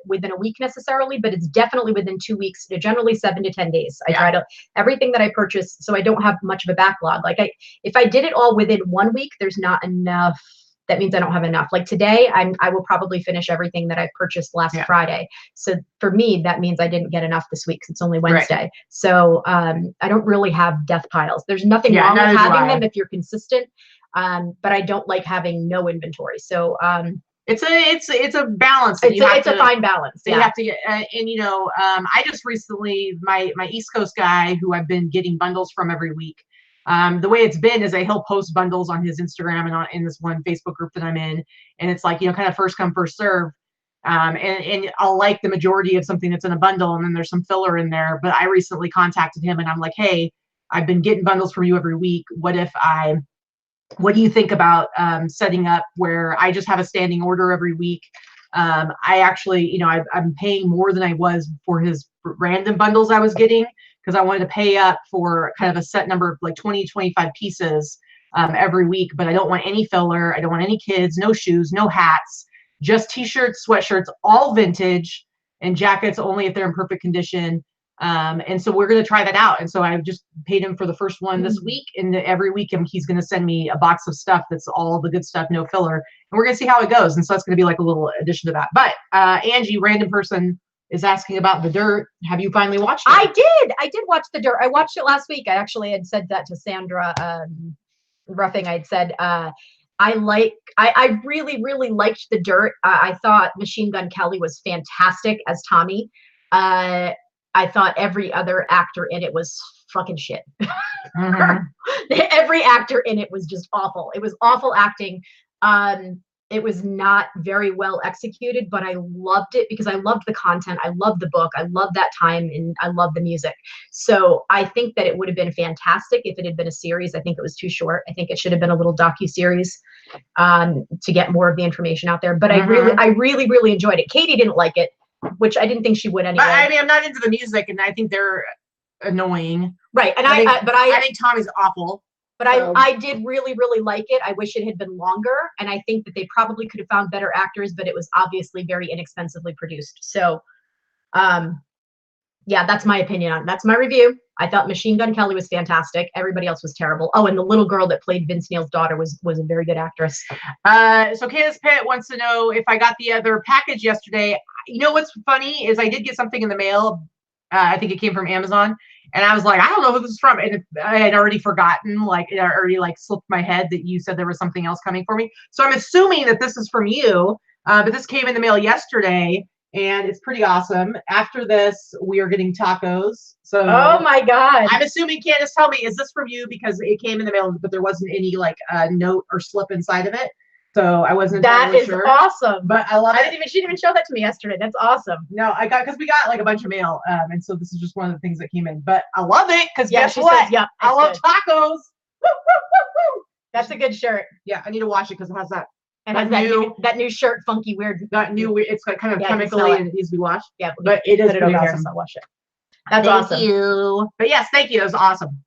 within a week necessarily, but it's definitely within 2 weeks, generally 7 to 10 days. I try to, everything that I purchase, so I don't have much of a backlog. Like if I did it all within 1 week, there's not enough. That means I don't have enough. Like today, I will probably finish everything that I purchased last Friday. So for me, that means I didn't get enough this week because it's only Wednesday. Right. So I don't really have death piles. There's nothing wrong with having them if you're consistent, but I don't like having no inventory. So it's a balance. It's a fine balance. You have to get, and you know, I just recently, my East Coast guy who I've been getting bundles from every week. The way it's been is that he'll post bundles on his Instagram and in this one Facebook group that I'm in. And it's like, you know, kind of first come, first serve. And I'll like the majority of something that's in a bundle and then there's some filler in there. But I recently contacted him and I'm like, hey, I've been getting bundles from you every week. What do you think about setting up where I just have a standing order every week? I actually, you know, I'm paying more than I was for his random bundles I was getting, because I wanted to pay up for kind of a set number of like 20, 25 pieces every week, but I don't want any filler. I don't want any kids, no shoes, no hats, just t-shirts, sweatshirts, all vintage, and jackets only if they're in perfect condition. And so we're going to try that out. And so I just paid him for the first one this week. And every week he's going to send me a box of stuff that's all the good stuff, no filler. And we're going to see how it goes. And so that's going to be like a little addition to that. But Angie, random person, is asking about The Dirt. Have you finally watched it? I did watch The Dirt. I watched it last week. I actually had said that to Sandra Ruffing. I'd said, I really, really liked The Dirt. I thought Machine Gun Kelly was fantastic as Tommy. I thought every other actor in it was fucking shit. Every actor in it was just awful. It was awful acting. It was not very well executed, but I loved it because I loved the content. I loved the book. I loved that time, and I loved the music. So I think that it would have been fantastic if it had been a series. I think it was too short. I think it should have been a little docu-series to get more of the information out there. But I really, really enjoyed it. Katie didn't like it, which I didn't think she would anyway. But, I mean, I'm not into the music, and I think they're annoying. Right, and I think Tommy's awful. But I did really, really like it. I wish it had been longer, and I think that they probably could have found better actors, but it was obviously very inexpensively produced. So, yeah, that's my opinion on it. That's my review. I thought Machine Gun Kelly was fantastic. Everybody else was terrible. Oh, and the little girl that played Vince Neil's daughter was a very good actress. So Candace Pitt wants to know if I got the other package yesterday. You know what's funny is I did get something in the mail. I think it came from Amazon. And I was like, I don't know who this is from. And I had already forgotten, like it already like slipped my head that you said there was something else coming for me. So I'm assuming that this is from you. But this came in the mail yesterday, and it's pretty awesome. After this, we are getting tacos. So oh my God. I'm assuming, Candace, tell me, is this from you? Because it came in the mail, but there wasn't any like note or slip inside of it. So I wasn't entirely sure. That is awesome. But I love it. She didn't even show that to me yesterday. That's awesome. No, because we got like a bunch of mail. And so this is just one of the things that came in. But I love it because guess what? Says, yep, I love tacos. Woo, woo, woo, woo. That's a good shirt. Yeah, I need to wash it because it has that. And has that new shirt, funky, weird. That new weird. It's like kind of chemically and it needs to be washed. Yeah, but it is pretty awesome. So wash it. That's awesome. Thank you. But yes, thank you. That was awesome.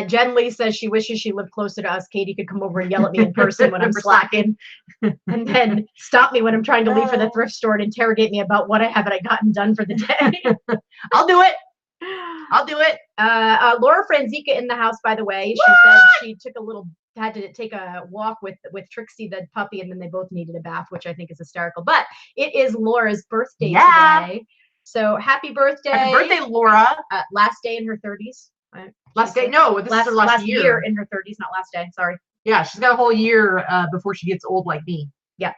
Jen Lee says she wishes she lived closer to us. Katie could come over and yell at me in person when I'm slacking, and then stop me when I'm trying to leave for the thrift store and interrogate me about what haven't I gotten done for the day. I'll do it. I'll do it. Laura Franzica in the house, by the way. She said she had to take a walk with Trixie the puppy, and then they both needed a bath, which I think is hysterical. But it is Laura's birthday today, so happy birthday! Happy birthday, Laura! Last day in her 30s. Last day? No, this is her last year in her 30s, not last day. Sorry. Yeah, she's got a whole year before she gets old like me. Yeah.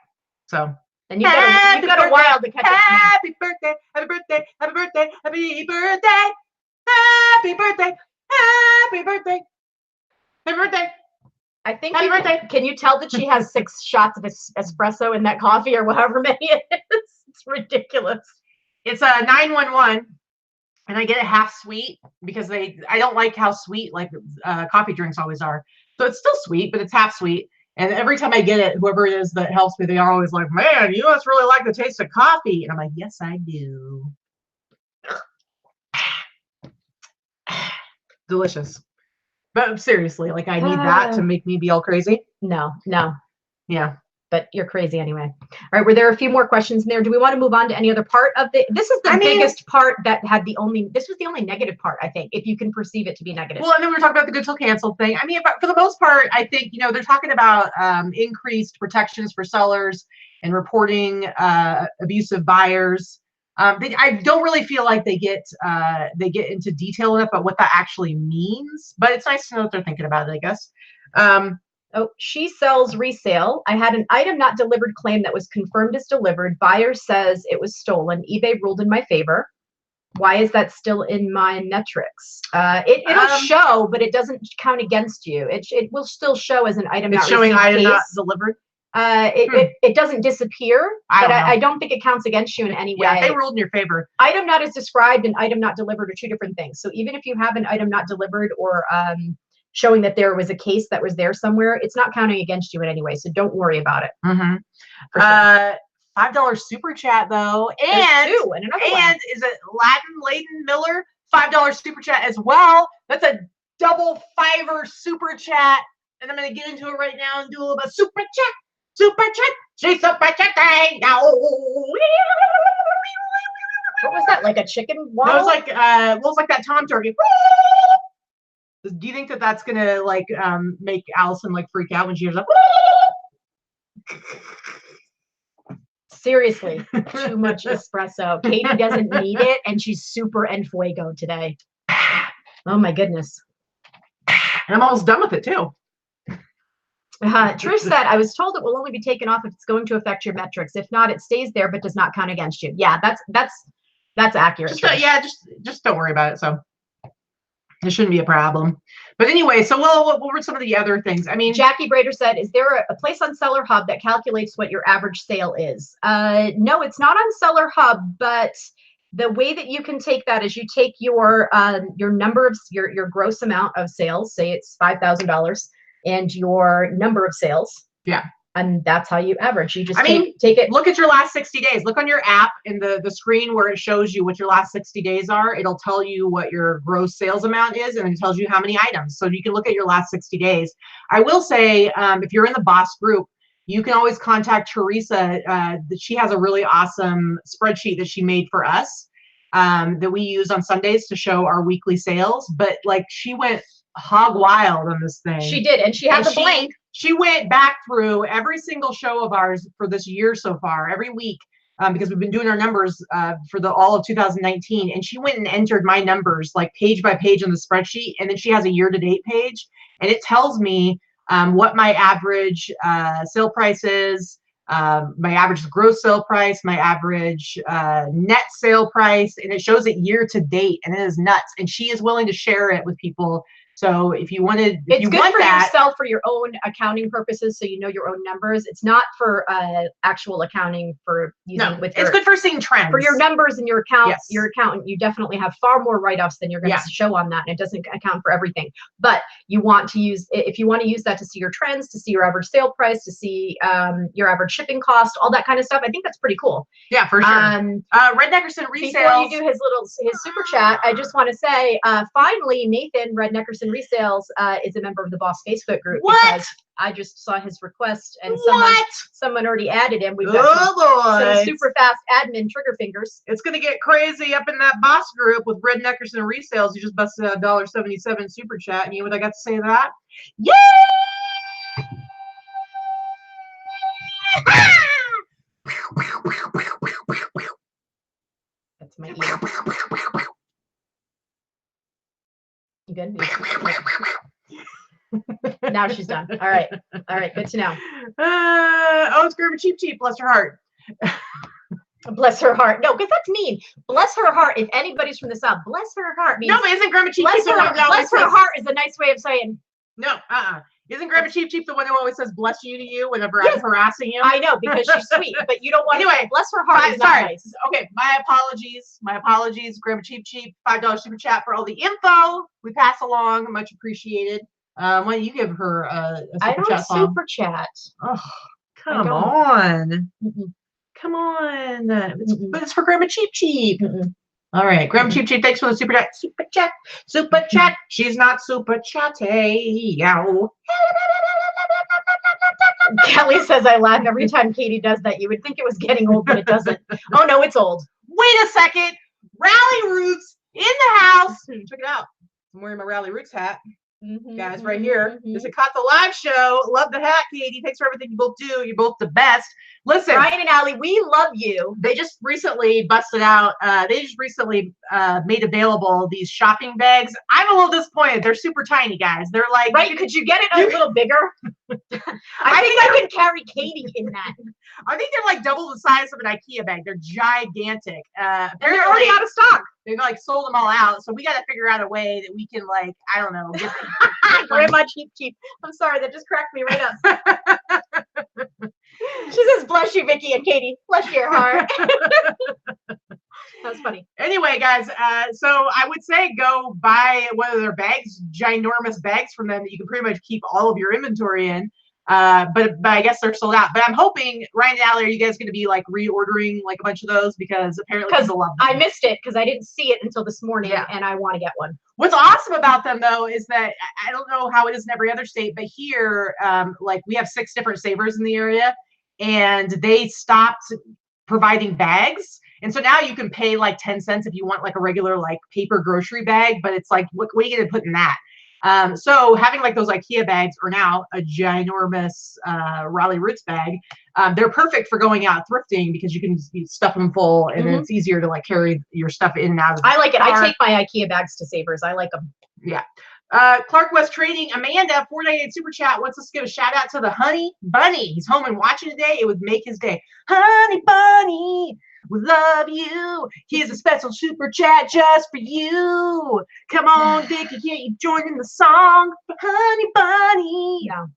So. And you've got a while to catch up. Happy birthday! Happy birthday! Happy birthday! Happy birthday! Happy birthday! Happy birthday! Happy birthday! I think. Happy birthday! Can you tell that she has 6 shots of espresso in that coffee, or however many it is? It's ridiculous. It's a 911. And I get it half sweet because I don't like how sweet like coffee drinks always are. So it's still sweet, but it's half sweet. And every time I get it, whoever it is that helps me, they are always like, man, you must really like the taste of coffee. And I'm like, yes, I do. Delicious. But seriously, like I need that to make me be all crazy. No. Yeah. But you're crazy anyway. All right, were there a few more questions in there? Do we want to move on to any other part of this is the biggest part that had this was the only negative part, I think, if you can perceive it to be negative. Well, and then we were talking about the good till canceled thing. I mean, for the most part, I think, they're talking about increased protections for sellers and reporting abusive buyers. I don't really feel like they get into detail enough about what that actually means, but it's nice to know that they're thinking about it, I guess. Oh, she sells resale. I had an item not delivered claim that was confirmed as delivered. Buyer says it was stolen. eBay ruled in my favor. Why is that still in my metrics? It'll show, but it doesn't count against you. It will still show as an item. It's showing item not delivered. It doesn't disappear, but I don't think it counts against you in any way. Yeah, they ruled in your favor. Item not as described and item not delivered are 2 different things. So even if you have an item not delivered or showing that there was a case that was there somewhere, it's not counting against you in any way. So don't worry about it. Mm-hmm. Sure. $5 super chat though, and is it Latin Layden Miller $5 super chat as well? That's a double $5 super chat and I'm going to get into it right now and do a little bit of super chat. Super chat. She's super chatting now. What was that? Like a chicken waddle? That was like, what was like that Tom turkey? Do you think that that's going to like make Allison like freak out when she hears like, seriously, too much espresso. Katie doesn't need it, and she's super en fuego today. Oh my goodness. And I'm almost done with it too. Trish said, I was told it will only be taken off if it's going to affect your metrics. If not, it stays there but does not count against you. Yeah, that's accurate. Just don't worry about it. So it shouldn't be a problem. But anyway, so what were some of the other things? I mean, Jackie Brader said, is there a place on Seller Hub that calculates what your average sale is? No, it's not on Seller Hub, but the way that you can take that is you take your number of your gross amount of sales, say it's $5,000, and your number of sales. Yeah. And that's how you average. You just take it. Look at your last 60 days. Look on your app in the screen where it shows you what your last 60 days are. It'll tell you what your gross sales amount is, and it tells you how many items. So you can look at your last 60 days. I will say, if you're in the boss group, you can always contact Teresa. She has a really awesome spreadsheet that she made for us that we use on Sundays to show our weekly sales. But like, she went hog wild on this thing. She did, and she had the blank. She went back through every single show of ours for this year so far, every week, because we've been doing our numbers for all of 2019. And she went and entered my numbers like page by page on the spreadsheet. And then she has a year-to-date page, and it tells me what my average sale price is, my average gross sale price, my average net sale price, and it shows it year-to-date, and it is nuts. And she is willing to share it with people. So if you wanted, it's good for yourself for your own accounting purposes, so you know your own numbers. It's not for actual accounting for using with. It's good for seeing trends for your numbers and your account. Yes. Your accountant, you definitely have far more write-offs than you're going to show on that, and it doesn't account for everything. But you want to use, if you want to use that to see your trends, to see your average sale price, to see your average shipping cost, all that kind of stuff. I think that's pretty cool. Yeah, for sure. Red Neckerson resales. Before you do his super chat, I just want to say, finally, Nathan Red Neckerson Resales is a member of the Boss Facebook group. What? Because I just saw his request, and someone already added him. We've got some super fast admin trigger fingers. It's gonna get crazy up in that Boss group with Red Neckerson Resales. You just busted out $1.77 super chat, and you know what I got to say to that? Yay! That's my ear. You good? Now she's done. All right. Good to know. It's Grandma Cheap Cheap. Bless her heart. Bless her heart. No, because that's mean. Bless her heart. If anybody's from the South, bless her heart means. No, but isn't Grandma Cheap Cheap? Bless her heart is a nice way of saying. No, Isn't Grandma Cheap Cheap the one who always says bless you to you whenever I'm harassing you? I know, because she's sweet, but you don't want to say bless her heart. Is sorry. Not nice. Okay, my apologies. Grandma Cheap Cheap, $5 super chat for all the info we pass along. Much appreciated. Why don't you give her a super chat song? Super chat. Oh, come on. Come on. But it's for Grandma Cheap Cheap. All right, Grandma Cheap Cheap, thanks for the super chat. Super chat. She's not super chatty. Kelly says, I laugh every time Katie does that. You would think it was getting old, but it doesn't. Oh, no, it's old. Wait a second. Rally Roots in the house. Check it out. I'm wearing my Rally Roots hat. Guys, right here. This is Caught the Live Show. Love the hat, Katie. Thanks for everything you both do. You're both the best. Listen, Ryan and Allie, we love you. They just recently busted out. They just recently made available these shopping bags. I'm a little disappointed. They're super tiny, guys. They're like, could you get it a little bigger? I think I can carry Katie in that. I think they're like double the size of an IKEA bag. They're gigantic. They're already out of stock. They like sold them all out. So we got to figure out a way that we can like, I don't know. Grandma Cheap Cheap. I'm sorry. That just cracked me right up. She says, bless you, Vicky and Katie. Bless your heart. That was funny. Anyway, guys, so I would say go buy one of their bags, ginormous bags from them that you can pretty much keep all of your inventory in. But I guess they're sold out. But I'm hoping, Ryan and Allie, are you guys going to be like reordering like a bunch of those because apparently people love them. I missed it because I didn't see it until this morning, and I want to get one. What's awesome about them though is that I don't know how it is in every other state, but here, like we have 6 different savers in the area, and they stopped providing bags. And so now you can pay like 10 cents if you want like a regular like paper grocery bag, but it's like, what are you going to put in that? So having like those IKEA bags, or now a ginormous Raleigh Roots bag, they're perfect for going out thrifting because you can stuff them full, and it's easier to like carry your stuff in and out of the I like it. car. I take my IKEA bags to Savers. I like them. Yeah. Clark West Trading, Amanda, 498 super chat wants us to give a shout out to the Honey Bunny. He's home and watching today. It would make his day. Honey Bunny, we love you. Here's a special super chat just for you. Come on, Vicky, can't you join in the song for Honey Bunny? No.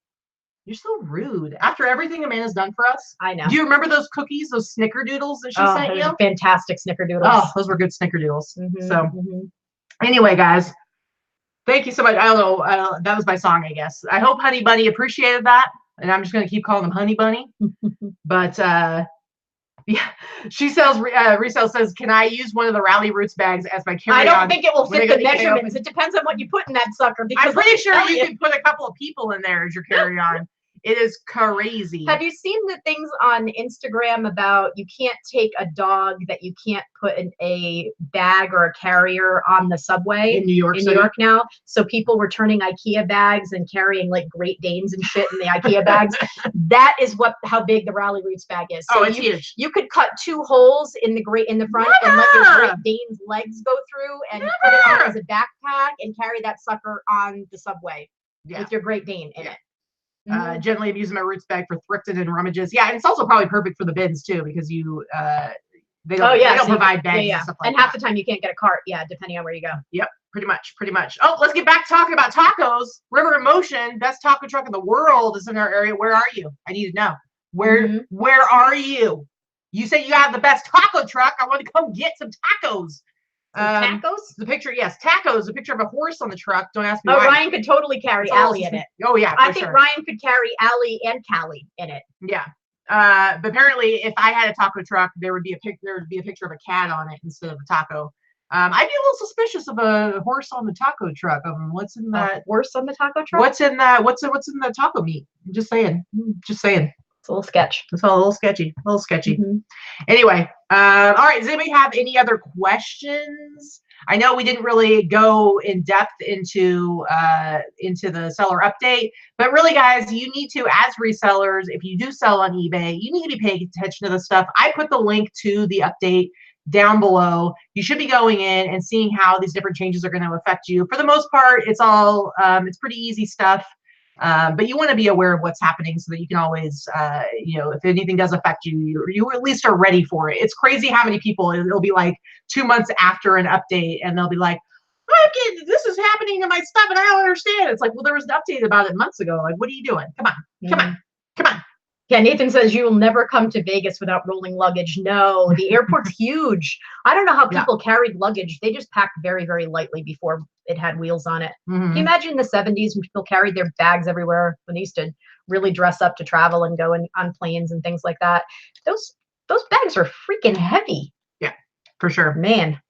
You're so rude. After everything Amanda's done for us. I know. Do you remember those cookies, those snickerdoodles that she sent you? Fantastic snickerdoodles. Oh, those were good snickerdoodles. So anyway, guys, thank you so much. I don't know. That was my song, I guess. I hope Honey Bunny appreciated that. And I'm just going to keep calling him Honey Bunny. But yeah, she sells, resale says, can I use one of the Raleigh Roots bags as my carry-on? I don't think it will fit the measurements. It depends on what you put in that sucker. Because I'm pretty sure you can put a couple of people in there as your carry-on. It is crazy. Have you seen the things on Instagram about you can't take a dog that you can't put in a bag or a carrier on the subway in New York now? So people were turning IKEA bags and carrying like Great Danes and shit in the IKEA bags. That is how big the Raleigh Roots bag is. So it's huge. You could cut 2 holes in the front and let your Great Dane's legs go through and put it on as a backpack and carry that sucker on the subway with your Great Dane in it. Generally, I'm using my Roots bag for thrifting and rummages. Yeah, and it's also probably perfect for the bins too, because you they don't provide bags and stuff like that. And half the time you can't get a cart, depending on where you go. Yep, pretty much. Oh, let's get back to talking about tacos. River in Motion, best taco truck in the world, is in our area. Where are you? I need to know. Where are you? You say you have the best taco truck. I want to come get some tacos. Tacos? The picture, yes, tacos. A picture of a horse on the truck. Don't ask me why. Ryan could totally carry Allie in it. Oh yeah, I think Ryan could carry Allie and Callie in it. Yeah. But apparently, if I had a taco truck, there would be a picture of a cat on it instead of a taco. I'd be a little suspicious of a horse on the taco truck. What's in that? Horse on the taco truck? What's in that? What's in the taco meat? I'm just saying. It's a little sketch. It's all a little sketchy. Anyway, all right. Does anybody have any other questions? I know we didn't really go in depth into the seller update, but really, guys, you need to, as resellers, if you do sell on eBay, you need to be paying attention to this stuff. I put the link to the update down below. You should be going in and seeing how these different changes are going to affect you. For the most part, it's all it's pretty easy stuff. But you want to be aware of what's happening so that you can always, if anything does affect you, you at least are ready for it. It's crazy how many people, it'll be like 2 months after an update and they'll be like, okay, this is happening to my stuff and I don't understand. It's like, well, there was an update about it months ago. Like, what are you doing? Come on. Yeah, Nathan says you will never come to Vegas without rolling luggage. No, the airport's huge. I don't know how people carried luggage. They just packed very, very lightly before it had wheels on it. Can you imagine in the 70s when people carried their bags everywhere, when they used to really dress up to travel and go on planes and things like that? Those bags are freaking heavy. Yeah, for sure. Man.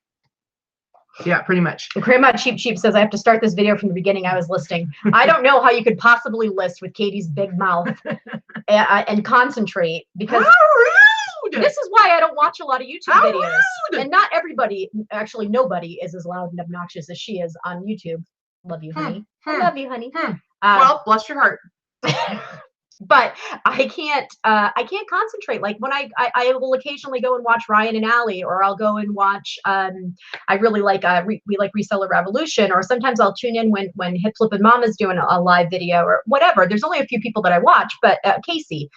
Yeah, pretty much. Grandma Cheap says, I have to start this video from the beginning. I was listing. I don't know how you could possibly list with Katie's big mouth and concentrate, because this is why I don't watch a lot of YouTube videos. And not everybody, actually nobody is as loud and obnoxious as she is on YouTube. Love you, honey. I love you, honey. Well, bless your heart. But I can't concentrate. Like when I will occasionally go and watch Ryan and Allie, or I'll go and watch, I really like, we like Reseller Revolution, or sometimes I'll tune in when Hip Flip and Mama's doing a live video or whatever. There's only a few people that I watch, but Casey,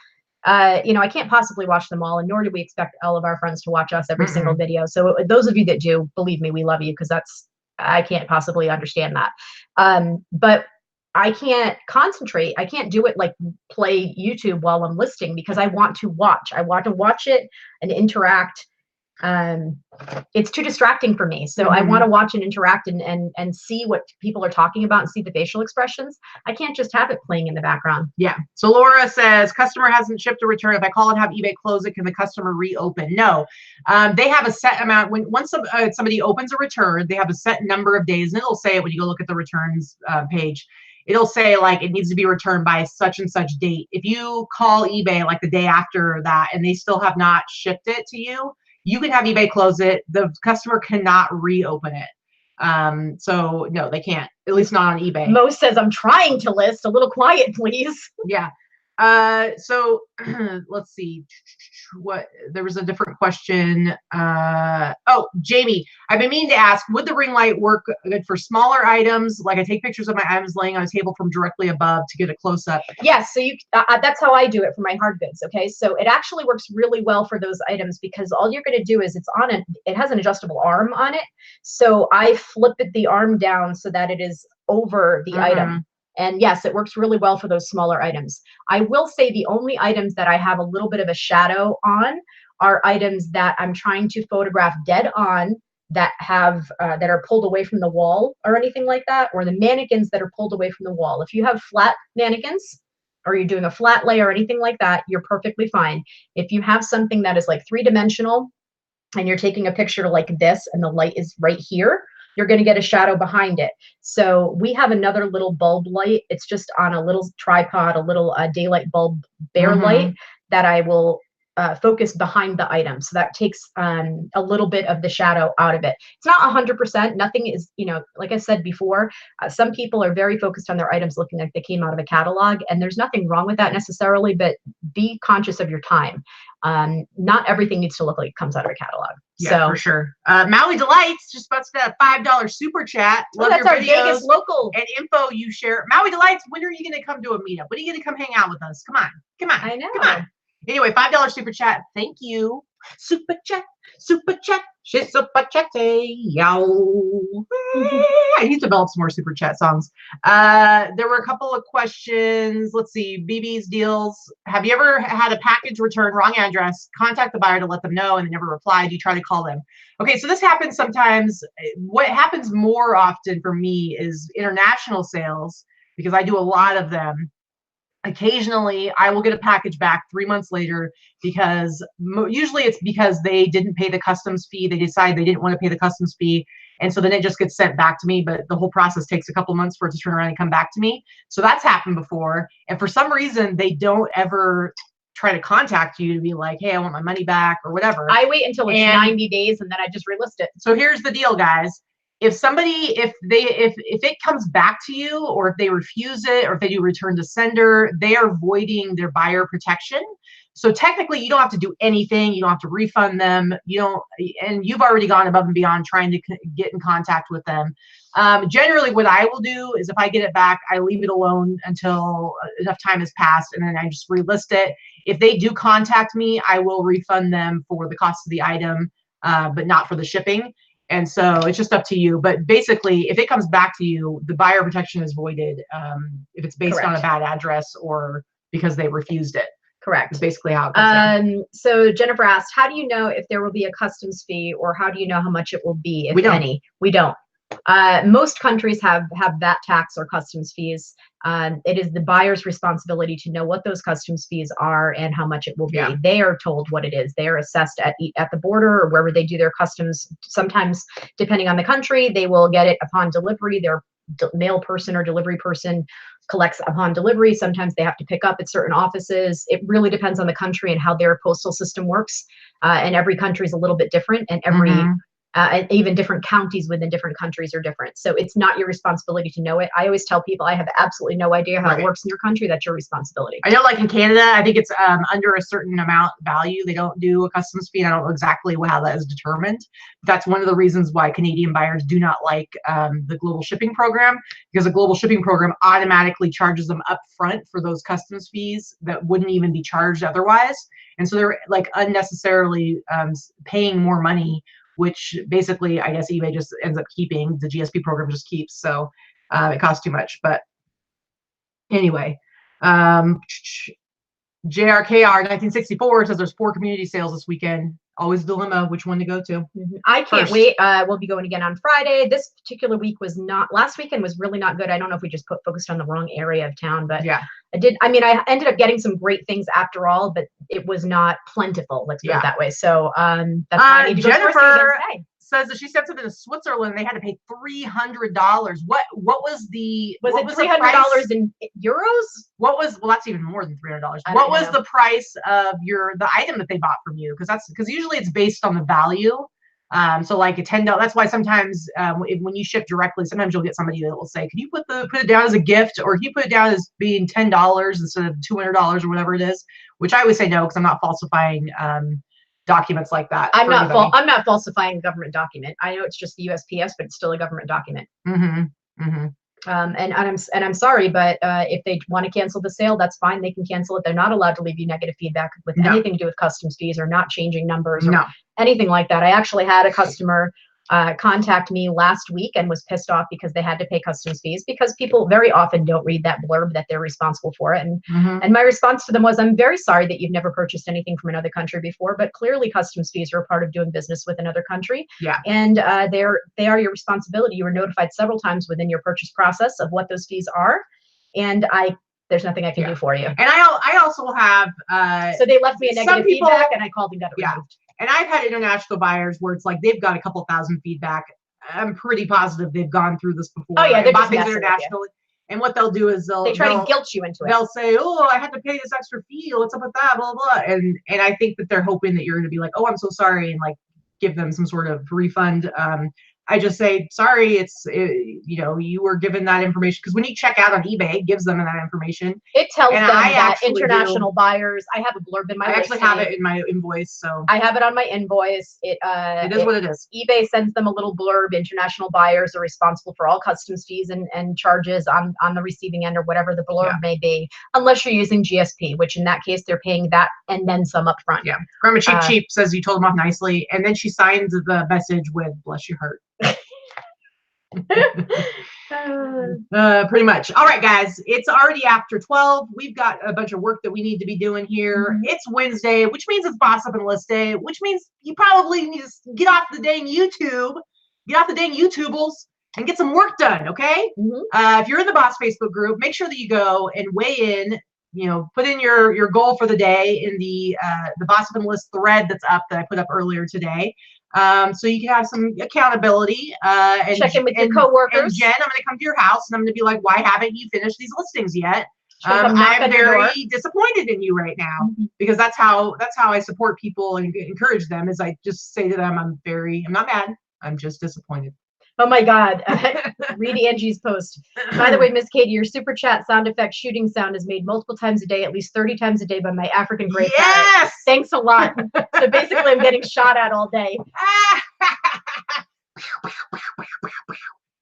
I can't possibly watch them all, and nor do we expect all of our friends to watch us every single video. So those of you that do, believe me, we love you, because I can't possibly understand that. But I can't concentrate. I can't do it like play YouTube while I'm listing, because I want to watch. I want to watch it and interact it's too distracting for me. So I want to watch and interact and see what people are talking about and see the facial expressions. I can't just have it playing in the background. Yeah. So Laura says, customer hasn't shipped a return. If I call and have eBay close it, can the customer reopen? No. They have a set amount. Once somebody opens a return, they have a set number of days, and it'll say it when you go look at the returns page. It'll say like it needs to be returned by such and such date. If you call eBay like the day after that and they still have not shipped it to you, you can have eBay close it. The customer cannot reopen it. So no, they can't, at least not on eBay. Mo says, I'm trying to list. A little quiet, please. Yeah. So let's see what, there was a different question. Oh, Jamie, I've been meaning to ask, would the ring light work good for smaller items? Like I take pictures of my items laying on a table from directly above to get a close up. Yes. So you, that's how I do it for my hard goods. Okay. So it actually works really well for those items because all you're going to do is it has an adjustable arm on it. So I flip the arm down so that it is over the item. And yes, it works really well for those smaller items. I will say the only items that I have a little bit of a shadow on are items that I'm trying to photograph dead on that have that are pulled away from the wall or anything like that, or the mannequins that are pulled away from the wall. If you have flat mannequins or you're doing a flat lay or anything like that, you're perfectly fine. If you have something that is like 3-dimensional and you're taking a picture like this and the light is right here, you're going to get a shadow behind it. So we have another little bulb light. It's just on a little tripod, a little daylight bulb bare light that I will focus behind the item. So that takes a little bit of the shadow out of it. It's not 100%. Nothing is, you know, like I said before, some people are very focused on their items looking like they came out of a catalog, and there's nothing wrong with that necessarily, but be conscious of your time. Not everything needs to look like it comes out of a catalog. Yeah, so, for sure. Maui Delights just busted a $5 super chat. Love that's your videos our Vegas local and info you share. Maui Delights, when are you going to come to a meetup? When are you going to come hang out with us? Come on. Come on. I know. Come on. Anyway, $5 super chat. Thank you. Super chat. Super chat. Shit, super chat. Yow. I need to develop some more super chat songs. There were a couple of questions. Let's see. BB's deals. Have you ever had a package returned wrong address? Contact the buyer to let them know and they never replied. You try to call them. Okay, so this happens sometimes. What happens more often for me is international sales, because I do a lot of them. Occasionally, I will get a package back 3 months later because usually it's because they didn't pay the customs fee. They decide they didn't want to pay the customs fee. And so then it just gets sent back to me. But the whole process takes a couple months for it to turn around and come back to me. So that's happened before. And for some reason, they don't ever try to contact you to be like, hey, I want my money back or whatever. I wait until it's 90 days and then I just relist it. So here's the deal, guys. If it comes back to you, or if they refuse it, or if they do return to sender, they are voiding their buyer protection. So technically you don't have to do anything. You don't have to refund them. And you've already gone above and beyond trying to get in contact with them. Generally what I will do is if I get it back, I leave it alone until enough time has passed, and then I just relist it. If they do contact me, I will refund them for the cost of the item, but not for the shipping. And so it's just up to you. But basically, if it comes back to you, the buyer protection is voided if it's based on a bad address or because they refused it. Correct. It's basically how it comes So Jennifer asked, how do you know if there will be a customs fee, or how do you know how much it will be, if any? We don't. Most countries have VAT tax or customs fees. It is the buyer's responsibility to know what those customs fees are and how much it will be. Yeah. They are told what it is. They are assessed at the border or wherever they do their customs. Sometimes, depending on the country, they will get it upon delivery. Their mail person or delivery person collects upon delivery. Sometimes they have to pick up at certain offices. It really depends on the country and how their postal system works. And every country is a little bit different, and every and even different counties within different countries are different. So it's not your responsibility to know it. I always tell people I have absolutely no idea how it works in your country. That's your responsibility. I know, like in Canada, I think it's under a certain amount value. They don't do a customs fee. I don't know exactly how that is determined. That's one of the reasons why Canadian buyers do not like the global shipping program, because the global shipping program automatically charges them up front for those customs fees that wouldn't even be charged otherwise. And so they're like unnecessarily paying more money, which basically I guess eBay just ends up keeping. The GSP program just keeps, so it costs too much. But anyway, JRKR 1964 says there's 4 community sales this weekend. always a dilemma which one to go to. I can't wait. We'll be going again on Friday. This particular week was not, last weekend was really not good. I don't know if we just focused on the wrong area of town, but yeah, I ended up getting some great things after all, but it was not plentiful. Let's put it that way. So that's why I need to Jennifer says that she sent something to Switzerland. They had to pay $300. What was the it $300 in euros? Well, that's even more than $300. What was the price of the item that they bought from you? Because usually it's based on the value. So like a $10. That's why sometimes when you ship directly, sometimes you'll get somebody that will say, "Can you put it down as a gift, or can you put it down as being $10 instead of $200 or whatever it is?" Which I always say no, because I'm not falsifying documents like that. I'm not falsifying a government document. I know it's just the USPS, but it's still a government document. And I'm sorry, but if they want to cancel the sale, that's fine. They can cancel it. They're not allowed to leave you negative feedback with anything to do with customs fees or not changing numbers or anything like that. I actually had a customer contact me last week and was pissed off because they had to pay customs fees, because people very often don't read that blurb that they're responsible for it. And my response to them was, I'm very sorry that you've never purchased anything from another country before, but clearly customs fees are a part of doing business with another country. And they are your responsibility. You were notified several times within your purchase process of what those fees are. And there's nothing I can do for you. And I also have so they left me a negative feedback, and I called and got it removed. And I've had international buyers where it's like they've got a couple thousand feedback. I'm pretty positive they've gone through this before. Oh yeah, they're bought things internationally. And what they'll do is they'll try to guilt you into it. They'll say, "Oh, I had to pay this extra fee. What's up with that?" Blah blah. And I think that they're hoping that you're going to be like, "Oh, I'm so sorry," and like give them some sort of refund. I just say, sorry, you were given that information, because when you check out on eBay, it gives them that information. It tells them that international buyers, I have a blurb in my listing. I actually have it in my invoice, so. I have it on my invoice. It is what it is. eBay sends them a little blurb. International buyers are responsible for all customs fees and charges on the receiving end, or whatever the blurb may be, unless you're using GSP, which in that case, they're paying that and then some up front. Yeah. Grandma Cheap says you told them off nicely, and then she signs the message with "Bless your heart." Pretty much. All right, guys, it's already after 12. We've got a bunch of work that we need to be doing here. It's Wednesday, which means it's Boss Up and List Day, which means you probably need to get off the dang YouTubeables and get some work done. Okay. If you're in the Boss Facebook group, make sure that you go and weigh in. Put in your goal for the day in the Boss Up and List thread that's up, that I put up earlier today. So you can have some accountability, and check in with your coworkers. And Jen, I'm going to come to your house and I'm going to be like, "Why haven't you finished these listings yet?" I'm very disappointed in you right now, because that's how I support people and encourage them, is I just say to them, I'm not mad. I'm just disappointed. Oh my God. Read Angie's post. By the way, Miss Katie, your super chat sound effect shooting sound is made multiple times a day, at least 30 times a day, by my African gray parrot. Thanks a lot. So basically I'm getting shot at all day.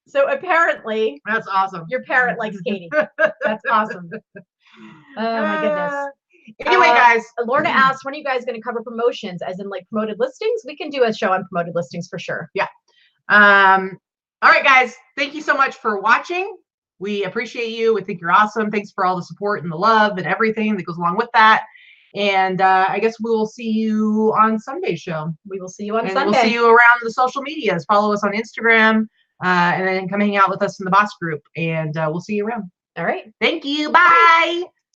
So apparently that's awesome. Your parrot likes Katie. That's awesome. Oh my goodness. Anyway, guys, Lorna asked, when are you guys going to cover promotions, as in like promoted listings? We can do a show on promoted listings for sure. Yeah. All right, guys, thank you so much for watching. We appreciate you. We think you're awesome. Thanks for all the support and the love and everything that goes along with that. And I guess we will see you on Sunday's show. We will see you on Sunday. We'll see you around the social medias. Follow us on Instagram, and then come hang out with us in the Boss group. And we'll see you around. All right. Thank you. Bye.